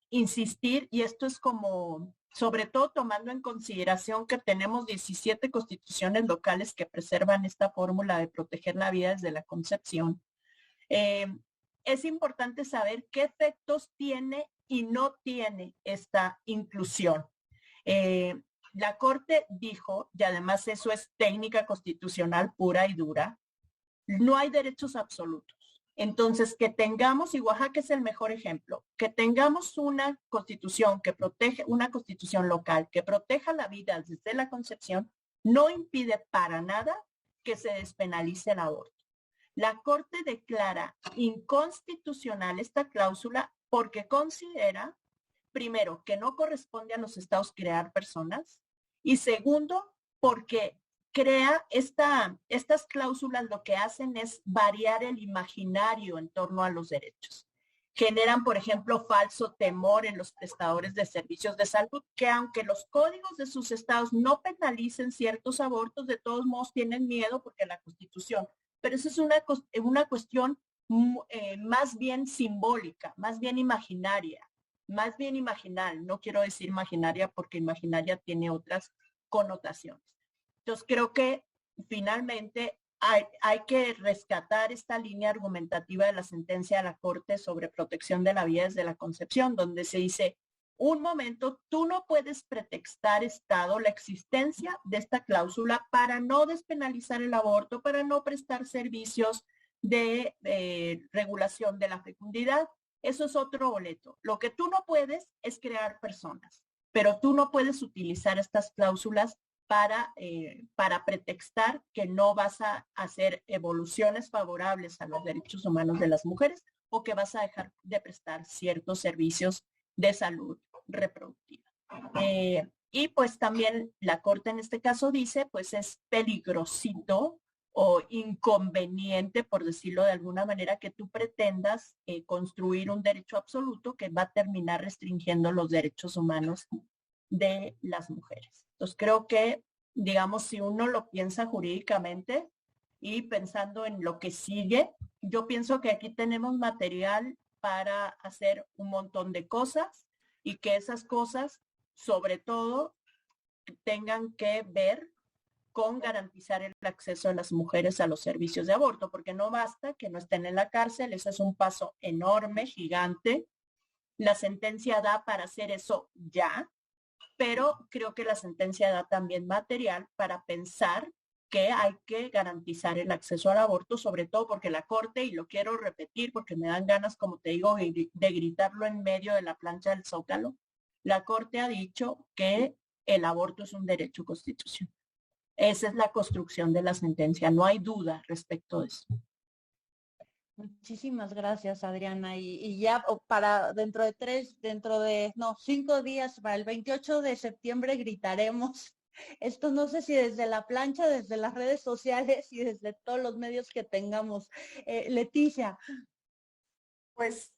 insistir, y esto es como, sobre todo tomando en consideración que tenemos 17 constituciones locales que preservan esta fórmula de proteger la vida desde la concepción, es importante saber qué efectos tiene y no tiene esta inclusión. La Corte dijo, y además eso es técnica constitucional pura y dura, no hay derechos absolutos. Entonces, que tengamos, y Oaxaca es el mejor ejemplo, que tengamos una constitución que protege, una constitución local que proteja la vida desde la concepción, no impide para nada que se despenalice el aborto. La Corte declara inconstitucional esta cláusula porque considera, primero, que no corresponde a los estados crear personas, y segundo, porque crea estas cláusulas lo que hacen es variar el imaginario en torno a los derechos. Generan, por ejemplo, falso temor en los prestadores de servicios de salud, que aunque los códigos de sus estados no penalicen ciertos abortos, de todos modos tienen miedo porque la Constitución. Pero eso es una cuestión más bien simbólica, más bien imaginaria, más bien imaginal. No quiero decir imaginaria porque imaginaria tiene otras connotaciones. Entonces creo que finalmente hay que rescatar esta línea argumentativa de la sentencia de la Corte sobre protección de la vida desde la concepción, donde se dice, un momento, tú no puedes pretextar, Estado, la existencia de esta cláusula para no despenalizar el aborto, para no prestar servicios de regulación de la fecundidad. Eso es otro boleto. Lo que tú no puedes es crear personas, pero tú no puedes utilizar estas cláusulas para pretextar que no vas a hacer evoluciones favorables a los derechos humanos de las mujeres o que vas a dejar de prestar ciertos servicios de salud reproductiva. Y pues también la Corte en este caso dice, pues es peligrosito o inconveniente, por decirlo de alguna manera, que tú pretendas construir un derecho absoluto que va a terminar restringiendo los derechos humanos de las mujeres. Entonces creo que, digamos, si uno lo piensa jurídicamente y pensando en lo que sigue, yo pienso que aquí tenemos material para hacer un montón de cosas y que esas cosas, sobre todo, tengan que ver con garantizar el acceso de las mujeres a los servicios de aborto, porque no basta que no estén en la cárcel, eso es un paso enorme, gigante. La sentencia da para hacer eso ya, pero creo que la sentencia da también material para pensar que hay que garantizar el acceso al aborto, sobre todo porque la Corte, y lo quiero repetir porque me dan ganas, como te digo, de gritarlo en medio de la plancha del Zócalo, la Corte ha dicho que el aborto es un derecho constitucional. Esa es la construcción de la sentencia, no hay duda respecto de eso. Muchísimas gracias, Adriana. Y ya para dentro de 5 días, para el 28 de septiembre gritaremos. Esto no sé si desde la plancha, desde las redes sociales y desde todos los medios que tengamos. Leticia. Pues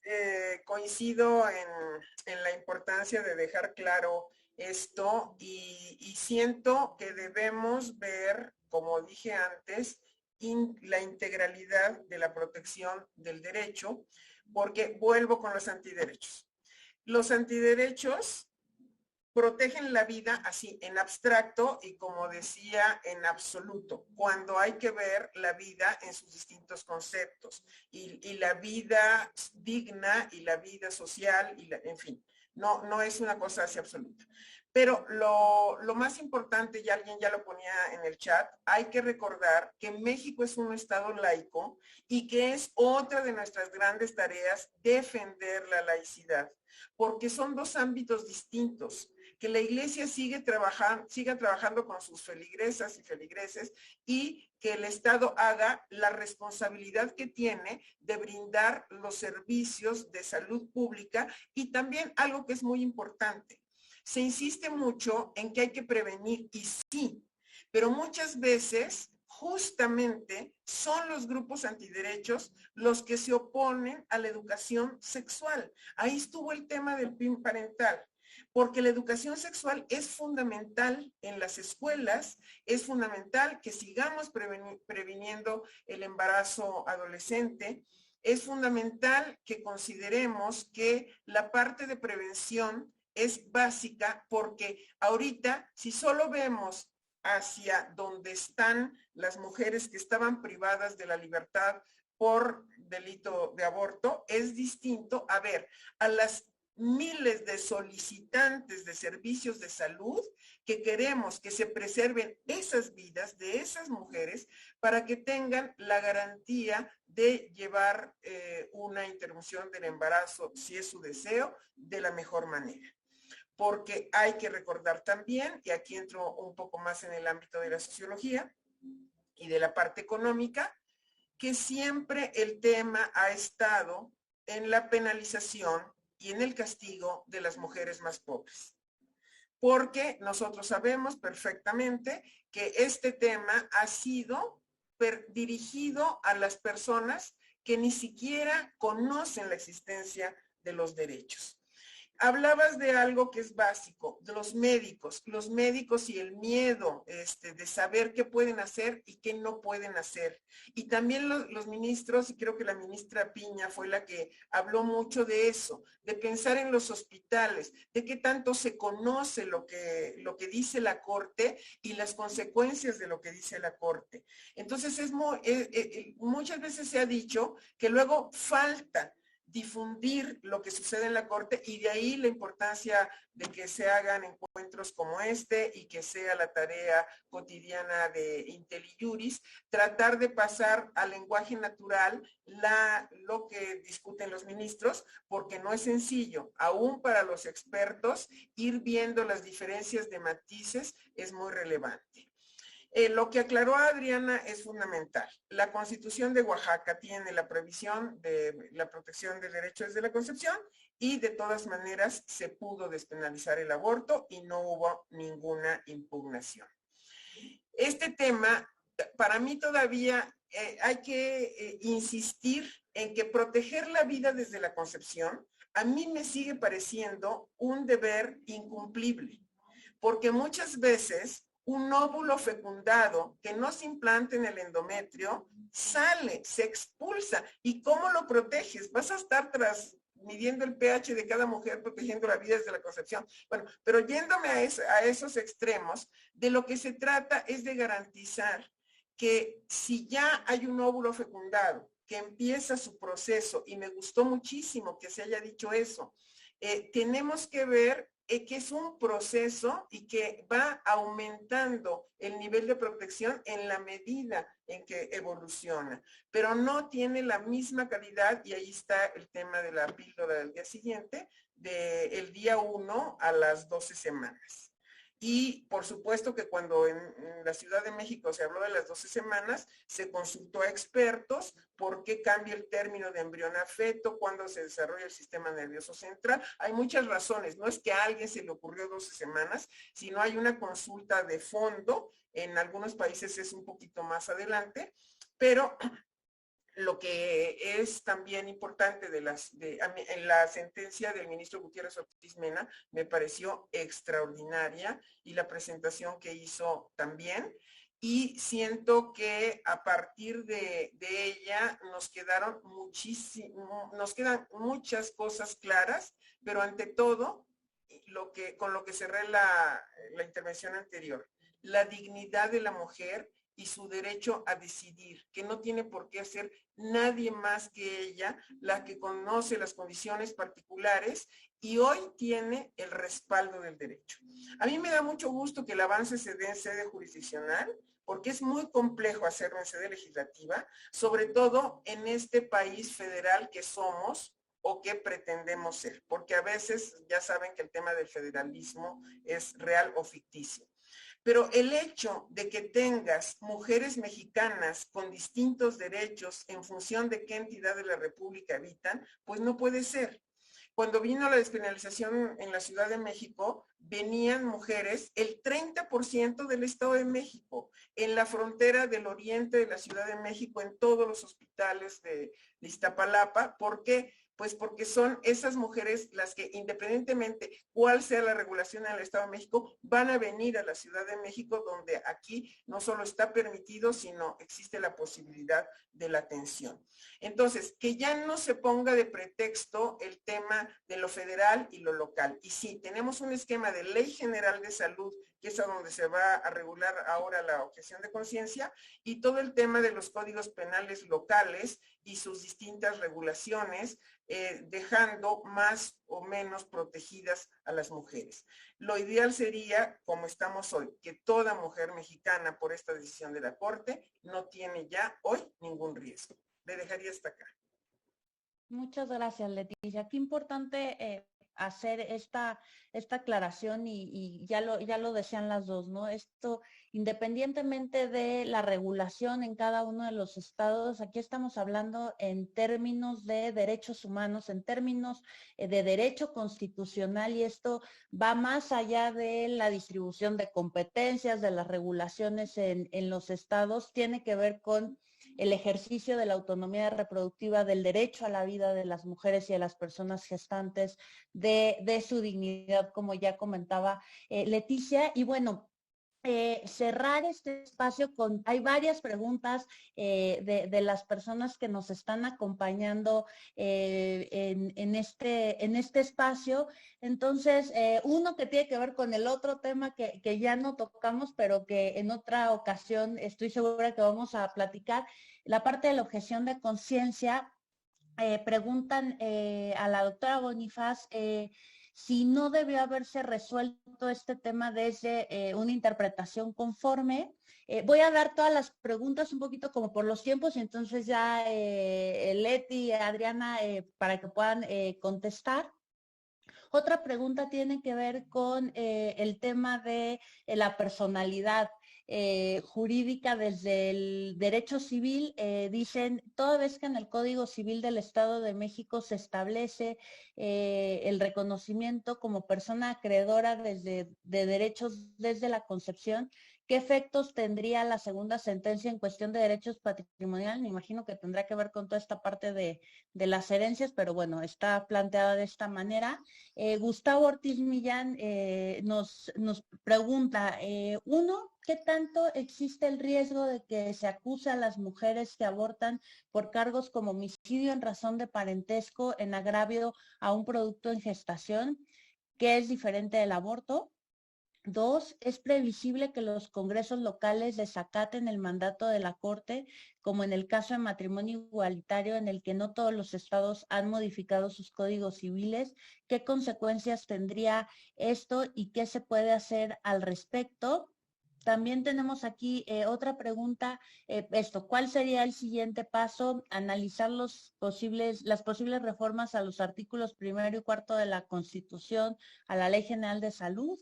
coincido en la importancia de dejar claro esto y siento que debemos ver, como dije antes, la integralidad de la protección del derecho, porque vuelvo con los antiderechos. Los antiderechos protegen la vida así, en abstracto y, como decía, en absoluto, cuando hay que ver la vida en sus distintos conceptos y la vida digna y la vida social, en fin. no es una cosa así absoluta. Pero lo más importante, y alguien ya lo ponía en el chat, hay que recordar que México es un estado laico y que es otra de nuestras grandes tareas defender la laicidad, porque son dos ámbitos distintos. Que la iglesia siga trabajando con sus feligresas y feligreses y que el Estado haga la responsabilidad que tiene de brindar los servicios de salud pública y también algo que es muy importante. Se insiste mucho en que hay que prevenir y sí, pero muchas veces justamente son los grupos antiderechos los que se oponen a la educación sexual. Ahí estuvo el tema del PIN parental. Porque la educación sexual es fundamental en las escuelas, es fundamental que sigamos previniendo el embarazo adolescente, es fundamental que consideremos que la parte de prevención es básica porque ahorita si solo vemos hacia donde están las mujeres que estaban privadas de la libertad por delito de aborto, es distinto a ver a las miles de solicitantes de servicios de salud que queremos que se preserven esas vidas de esas mujeres para que tengan la garantía de llevar una interrupción del embarazo, si es su deseo, de la mejor manera. Porque hay que recordar también, y aquí entro un poco más en el ámbito de la sociología y de la parte económica, que siempre el tema ha estado en la penalización y en el castigo de las mujeres más pobres. Porque nosotros sabemos perfectamente que este tema ha sido dirigido a las personas que ni siquiera conocen la existencia de los derechos. Hablabas de algo que es básico, de los médicos y el miedo de saber qué pueden hacer y qué no pueden hacer. Y también los ministros, y creo que la ministra Piña fue la que habló mucho de eso, de pensar en los hospitales, de qué tanto se conoce lo que dice la Corte y las consecuencias de lo que dice la Corte. Entonces, muchas veces se ha dicho que luego falta difundir lo que sucede en la Corte y de ahí la importancia de que se hagan encuentros como este y que sea la tarea cotidiana de IntelliJuris, tratar de pasar al lenguaje natural lo que discuten los ministros, porque no es sencillo, aún para los expertos, ir viendo las diferencias de matices es muy relevante. Lo que aclaró Adriana es fundamental. La Constitución de Oaxaca tiene la previsión de la protección de derechos desde la concepción y de todas maneras se pudo despenalizar el aborto y no hubo ninguna impugnación. Este tema, para mí todavía hay que insistir en que proteger la vida desde la concepción a mí me sigue pareciendo un deber incumplible, porque muchas veces un óvulo fecundado que no se implante en el endometrio sale, se expulsa. ¿Y cómo lo proteges? Vas a estar midiendo el pH de cada mujer, protegiendo la vida desde la concepción. Bueno, pero yéndome a esos extremos, de lo que se trata es de garantizar que si ya hay un óvulo fecundado que empieza su proceso, y me gustó muchísimo que se haya dicho eso, tenemos que ver que es un proceso y que va aumentando el nivel de protección en la medida en que evoluciona, pero no tiene la misma calidad, y ahí está el tema de la píldora del día siguiente, del día 1 a las 12 semanas. Y por supuesto que cuando en la Ciudad de México se habló de las 12 semanas, se consultó a expertos por qué cambia el término de embrión a feto, cuándo se desarrolla el sistema nervioso central. Hay muchas razones, no es que a alguien se le ocurrió 12 semanas, sino hay una consulta de fondo, en algunos países es un poquito más adelante, pero lo que es también importante en la sentencia del ministro Gutiérrez Ortiz Mena me pareció extraordinaria, y la presentación que hizo también, y siento que a partir de ella nos quedan muchas cosas claras, pero ante todo, con lo que cerré la intervención anterior, la dignidad de la mujer y su derecho a decidir, que no tiene por qué ser nadie más que ella la que conoce las condiciones particulares y hoy tiene el respaldo del derecho. A mí me da mucho gusto que el avance se dé en sede jurisdiccional, porque es muy complejo hacerlo en sede legislativa, sobre todo en este país federal que somos o que pretendemos ser, porque a veces ya saben que el tema del federalismo es real o ficticio. Pero el hecho de que tengas mujeres mexicanas con distintos derechos en función de qué entidad de la República habitan, pues no puede ser. Cuando vino la despenalización en la Ciudad de México, venían mujeres, el 30% del Estado de México, en la frontera del oriente de la Ciudad de México, en todos los hospitales de Iztapalapa. ¿Por qué? Pues porque son esas mujeres las que, independientemente cuál sea la regulación en el Estado de México, van a venir a la Ciudad de México, donde aquí no solo está permitido, sino existe la posibilidad de la atención. Entonces, que ya no se ponga de pretexto el tema de lo federal y lo local. Y sí, tenemos un esquema de Ley General de Salud, que es a donde se va a regular ahora la objeción de conciencia, y todo el tema de los códigos penales locales y sus distintas regulaciones, dejando más o menos protegidas a las mujeres. Lo ideal sería, como estamos hoy, que toda mujer mexicana, por esta decisión de la Corte, no tiene ya hoy ningún riesgo. Le dejaría hasta acá. Muchas gracias, Leticia. Qué importante hacer esta aclaración y ya lo decían las dos, ¿no? Esto, independientemente de la regulación en cada uno de los estados, aquí estamos hablando en términos de derechos humanos, en términos de derecho constitucional, y esto va más allá de la distribución de competencias, de las regulaciones en los estados, tiene que ver con el ejercicio de la autonomía reproductiva, del derecho a la vida de las mujeres y a las personas gestantes, de su dignidad, como ya comentaba Leticia. Y bueno, cerrar este espacio con, hay varias preguntas de las personas que nos están acompañando en este espacio. Entonces, uno que tiene que ver con el otro tema que ya no tocamos, pero que en otra ocasión estoy segura que vamos a platicar, la parte de la objeción de conciencia. Preguntan a la doctora Bonifaz si no debió haberse resuelto este tema desde una interpretación conforme. Voy a dar todas las preguntas un poquito como por los tiempos y entonces ya Leti y Adriana para que puedan contestar. Otra pregunta tiene que ver con el tema de la personalidad jurídica desde el derecho civil. Dicen, toda vez que en el Código Civil del Estado de México se establece el reconocimiento como persona acreedora de derechos desde la concepción, ¿qué efectos tendría la segunda sentencia en cuestión de derechos patrimoniales? Me imagino que tendrá que ver con toda esta parte de las herencias, pero bueno, está planteada de esta manera. Gustavo Ortiz Millán nos pregunta, uno, ¿qué tanto existe el riesgo de que se acuse a las mujeres que abortan por cargos como homicidio en razón de parentesco en agravio a un producto en gestación, que es diferente del aborto? Dos, ¿es previsible que los congresos locales desacaten el mandato de la Corte, como en el caso de matrimonio igualitario, en el que no todos los estados han modificado sus códigos civiles? ¿Qué consecuencias tendría esto y qué se puede hacer al respecto? También tenemos aquí otra pregunta, ¿cuál sería el siguiente paso? Analizar las posibles reformas a los artículos 1 y 4 de la Constitución, a la Ley General de Salud.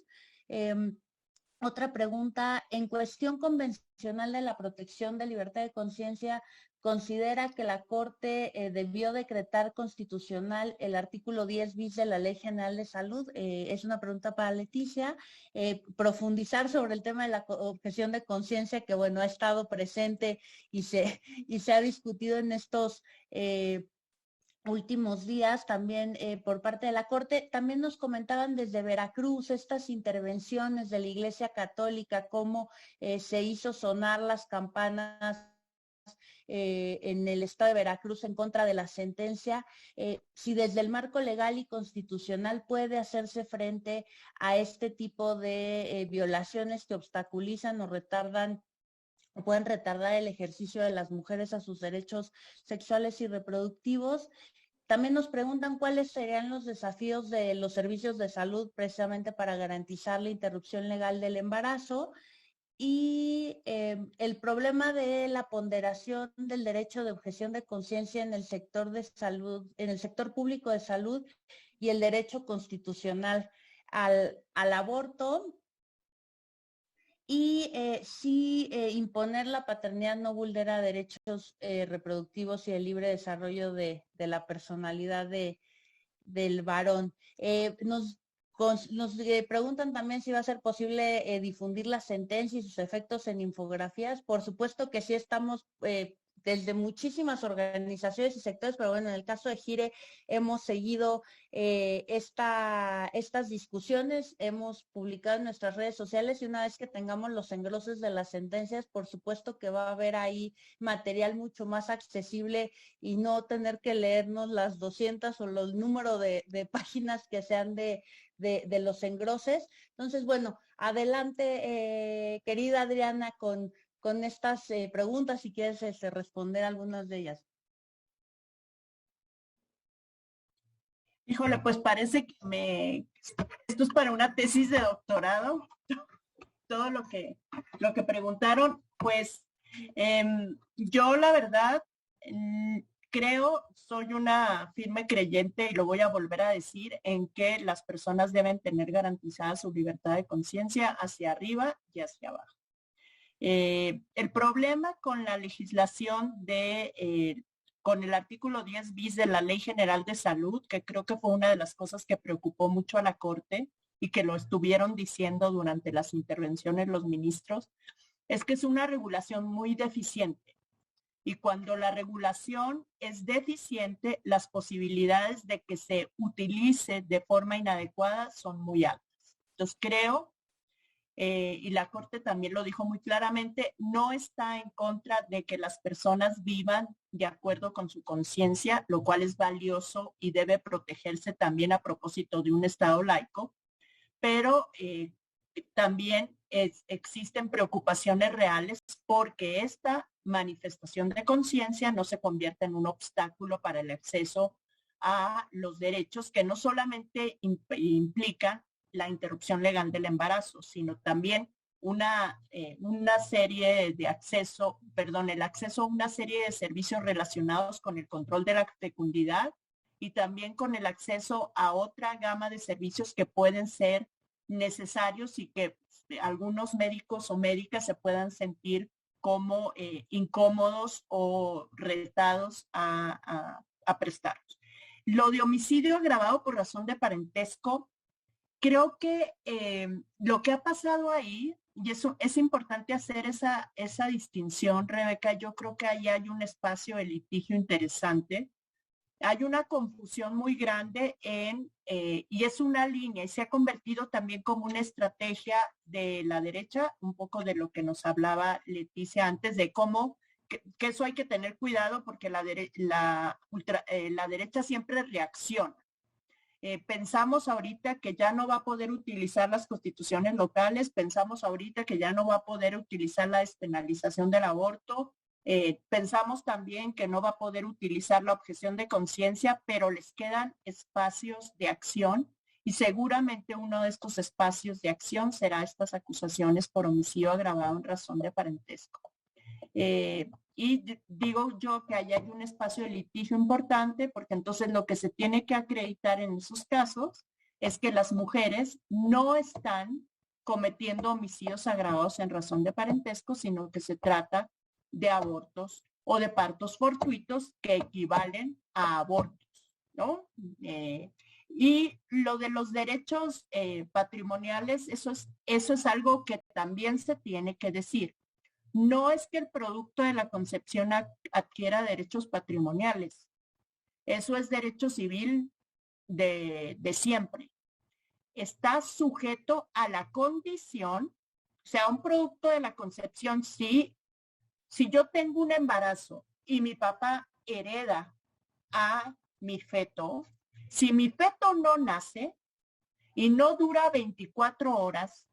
Otra pregunta, en cuestión convencional de la protección de libertad de conciencia, ¿considera que la Corte debió decretar constitucional el artículo 10 bis de la Ley General de Salud? Es una pregunta para Leticia. Profundizar sobre el tema de la objeción de conciencia, que bueno, ha estado presente y se ha discutido en estos últimos días también por parte de la Corte. También nos comentaban desde Veracruz estas intervenciones de la Iglesia Católica, cómo se hizo sonar las campanas en el estado de Veracruz en contra de la sentencia, si desde el marco legal y constitucional puede hacerse frente a este tipo de violaciones que obstaculizan o retardan pueden retardar el ejercicio de las mujeres a sus derechos sexuales y reproductivos. También nos preguntan cuáles serían los desafíos de los servicios de salud precisamente para garantizar la interrupción legal del embarazo y el problema de la ponderación del derecho de objeción de conciencia en el sector de salud, en el sector público de salud y el derecho constitucional al aborto. Y si imponer la paternidad no vulnera derechos reproductivos y el libre desarrollo de la personalidad del varón. Nos preguntan también si va a ser posible difundir la sentencia y sus efectos en infografías. Por supuesto que sí estamos desde muchísimas organizaciones y sectores, pero bueno, en el caso de Gire hemos seguido estas discusiones, hemos publicado en nuestras redes sociales y una vez que tengamos los engroses de las sentencias, por supuesto que va a haber ahí material mucho más accesible y no tener que leernos las 200 o los números de páginas que sean de los engroses. Entonces, bueno, adelante, querida Adriana, con estas preguntas, si quieres responder algunas de ellas. Híjole, pues parece que esto es para una tesis de doctorado, todo lo que preguntaron, pues yo la verdad creo, soy una firme creyente y lo voy a volver a decir, en que las personas deben tener garantizada su libertad de conciencia hacia arriba y hacia abajo. El problema con la legislación con el artículo 10 bis de la Ley General de Salud, que creo que fue una de las cosas que preocupó mucho a la Corte y que lo estuvieron diciendo durante las intervenciones los ministros, es que es una regulación muy deficiente. Y cuando la regulación es deficiente, las posibilidades de que se utilice de forma inadecuada son muy altas. Entonces creo, y la Corte también lo dijo muy claramente, no está en contra de que las personas vivan de acuerdo con su conciencia, lo cual es valioso y debe protegerse también a propósito de un Estado laico, pero también existen preocupaciones reales porque esta manifestación de conciencia no se convierta en un obstáculo para el acceso a los derechos que no solamente implican la interrupción legal del embarazo, sino también una serie de acceso, el acceso a una serie de servicios relacionados con el control de la fecundidad y también con el acceso a otra gama de servicios que pueden ser necesarios y que algunos médicos o médicas se puedan sentir como incómodos o retados a prestarlos. Lo de homicidio agravado por razón de parentesco, creo que lo que ha pasado ahí, y eso es importante hacer esa distinción, Rebeca, yo creo que ahí hay un espacio de litigio interesante. Hay una confusión muy grande y es una línea y se ha convertido también como una estrategia de la derecha, un poco de lo que nos hablaba Leticia antes, de cómo que eso hay que tener cuidado porque la derecha siempre reacciona. Pensamos ahorita que ya no va a poder utilizar las constituciones locales, pensamos ahorita que ya no va a poder utilizar la despenalización del aborto, pensamos también que no va a poder utilizar la objeción de conciencia, pero les quedan espacios de acción y seguramente uno de estos espacios de acción será estas acusaciones por homicidio agravado en razón de parentesco. Y digo yo que ahí hay un espacio de litigio importante porque entonces lo que se tiene que acreditar en esos casos es que las mujeres no están cometiendo homicidios agravados en razón de parentesco, sino que se trata de abortos o de partos fortuitos que equivalen a abortos, ¿no? Y lo de los derechos patrimoniales, eso es algo que también se tiene que decir. No es que el producto de la concepción adquiera derechos patrimoniales. Eso es derecho civil de siempre. Está sujeto a la condición, o sea, un producto de la concepción, si yo tengo un embarazo y mi papá hereda a mi feto, si mi feto no nace y no dura 24 horas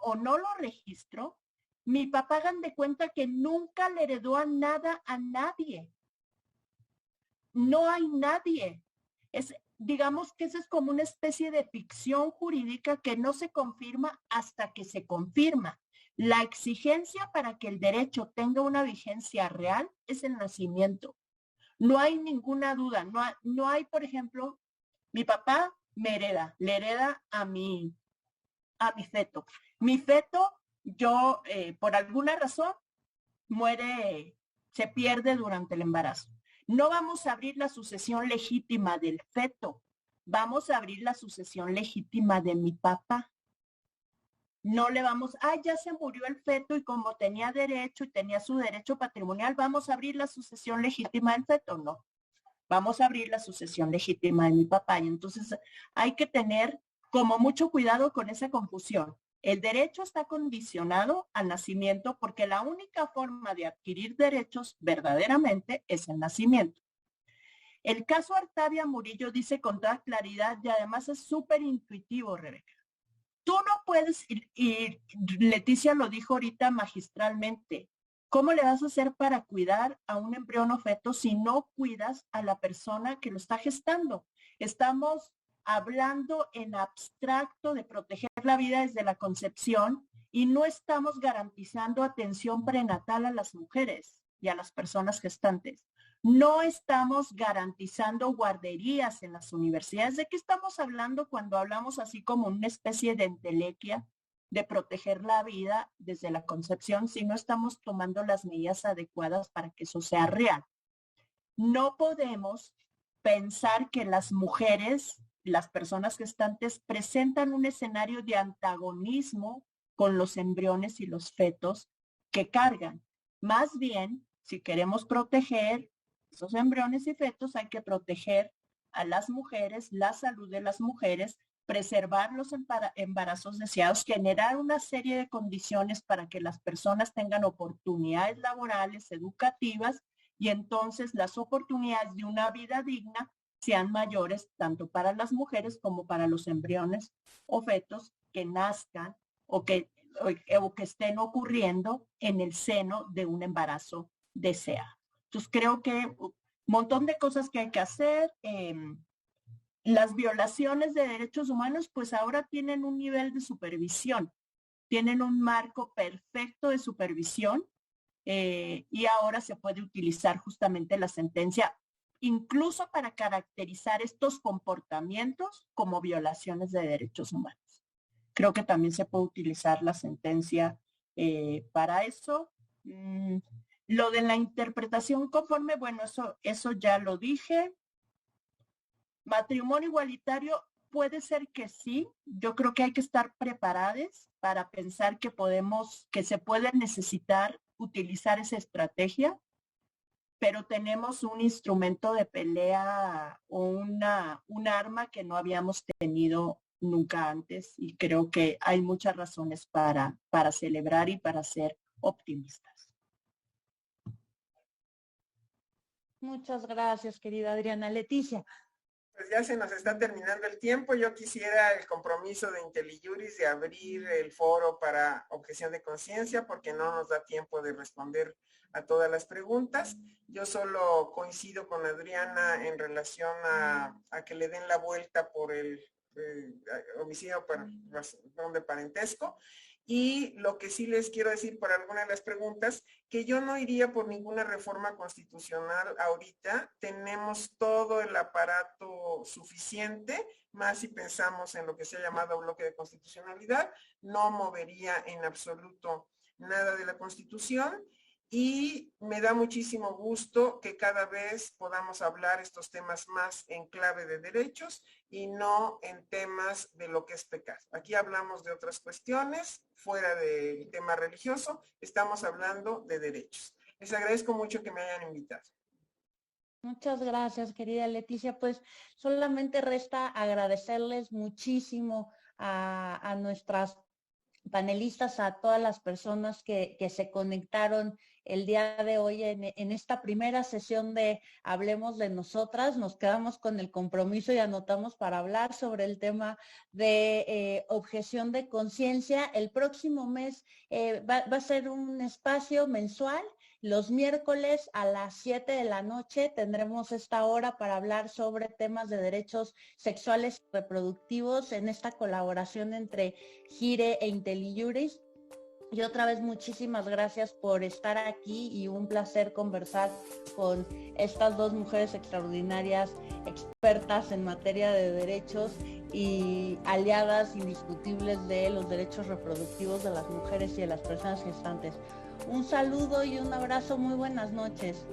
o no lo registro, Mi papá, hagan de cuenta que nunca le heredó a nada a nadie. No hay nadie. Digamos que esa es como una especie de ficción jurídica que no se confirma hasta que se confirma. La exigencia para que el derecho tenga una vigencia real es el nacimiento. No hay ninguna duda. No hay, por ejemplo, mi papá me hereda, le hereda a mi feto. Mi feto, yo, por alguna razón, muere, se pierde durante el embarazo. No vamos a abrir la sucesión legítima del feto, vamos a abrir la sucesión legítima de mi papá. No le vamos, ya se murió el feto y como tenía derecho y tenía su derecho patrimonial, vamos a abrir la sucesión legítima del feto. No, vamos a abrir la sucesión legítima de mi papá. Y entonces hay que tener como mucho cuidado con esa confusión. El derecho está condicionado al nacimiento porque la única forma de adquirir derechos verdaderamente es el nacimiento. El caso Artavia Murillo dice con toda claridad y además es súper intuitivo, Rebeca. Tú no puedes, y Leticia lo dijo ahorita magistralmente, ¿cómo le vas a hacer para cuidar a un embrión o feto si no cuidas a la persona que lo está gestando? Estamos hablando en abstracto de proteger la vida desde la concepción y no estamos garantizando atención prenatal a las mujeres y a las personas gestantes. No estamos garantizando guarderías en las universidades. ¿De qué estamos hablando cuando hablamos así como una especie de entelequia de proteger la vida desde la concepción si no estamos tomando las medidas adecuadas para que eso sea real? No podemos pensar que las mujeres, las personas gestantes, presentan un escenario de antagonismo con los embriones y los fetos que cargan. Más bien, si queremos proteger esos embriones y fetos, hay que proteger a las mujeres, la salud de las mujeres, preservar los embarazos deseados, generar una serie de condiciones para que las personas tengan oportunidades laborales, educativas, y entonces las oportunidades de una vida digna sean mayores tanto para las mujeres como para los embriones o fetos que nazcan o que estén ocurriendo en el seno de un embarazo deseado. Entonces creo que un montón de cosas que hay que hacer. Las violaciones de derechos humanos pues ahora tienen un nivel de supervisión, tienen un marco perfecto de supervisión y ahora se puede utilizar justamente la sentencia incluso para caracterizar estos comportamientos como violaciones de derechos humanos. Creo que también se puede utilizar la sentencia para eso. Lo de la interpretación conforme, bueno, eso ya lo dije. Matrimonio igualitario puede ser que sí. Yo creo que hay que estar preparados para pensar que se puede necesitar utilizar esa estrategia, pero tenemos un instrumento de pelea o un arma que no habíamos tenido nunca antes y creo que hay muchas razones para celebrar y para ser optimistas. Muchas gracias, querida Adriana. Leticia. Pues ya se nos está terminando el tiempo. Yo quisiera el compromiso de IntelliJuris de abrir el foro para objeción de conciencia porque no nos da tiempo de responder a todas las preguntas. Yo solo coincido con Adriana en relación a que le den la vuelta por el homicidio por razón de parentesco. Y lo que sí les quiero decir por alguna de las preguntas, que yo no iría por ninguna reforma constitucional ahorita. Tenemos todo el aparato suficiente, más si pensamos en lo que se ha llamado bloque de constitucionalidad. No movería en absoluto nada de la Constitución. Y me da muchísimo gusto que cada vez podamos hablar estos temas más en clave de derechos y no en temas de lo que es pecado. Aquí hablamos de otras cuestiones, fuera del tema religioso, estamos hablando de derechos. Les agradezco mucho que me hayan invitado. Muchas gracias, querida Leticia. Pues solamente resta agradecerles muchísimo a nuestras panelistas, a todas las personas que se conectaron el día de hoy en esta primera sesión de Hablemos de Nosotras. Nos quedamos con el compromiso y anotamos para hablar sobre el tema de objeción de conciencia. El próximo mes va a ser un espacio mensual. Los miércoles a las 7 de la noche tendremos esta hora para hablar sobre temas de derechos sexuales y reproductivos en esta colaboración entre Gire e IntelliJuris. Y otra vez muchísimas gracias por estar aquí y un placer conversar con estas dos mujeres extraordinarias, expertas en materia de derechos y aliadas indiscutibles de los derechos reproductivos de las mujeres y de las personas gestantes. Un saludo y un abrazo, muy buenas noches.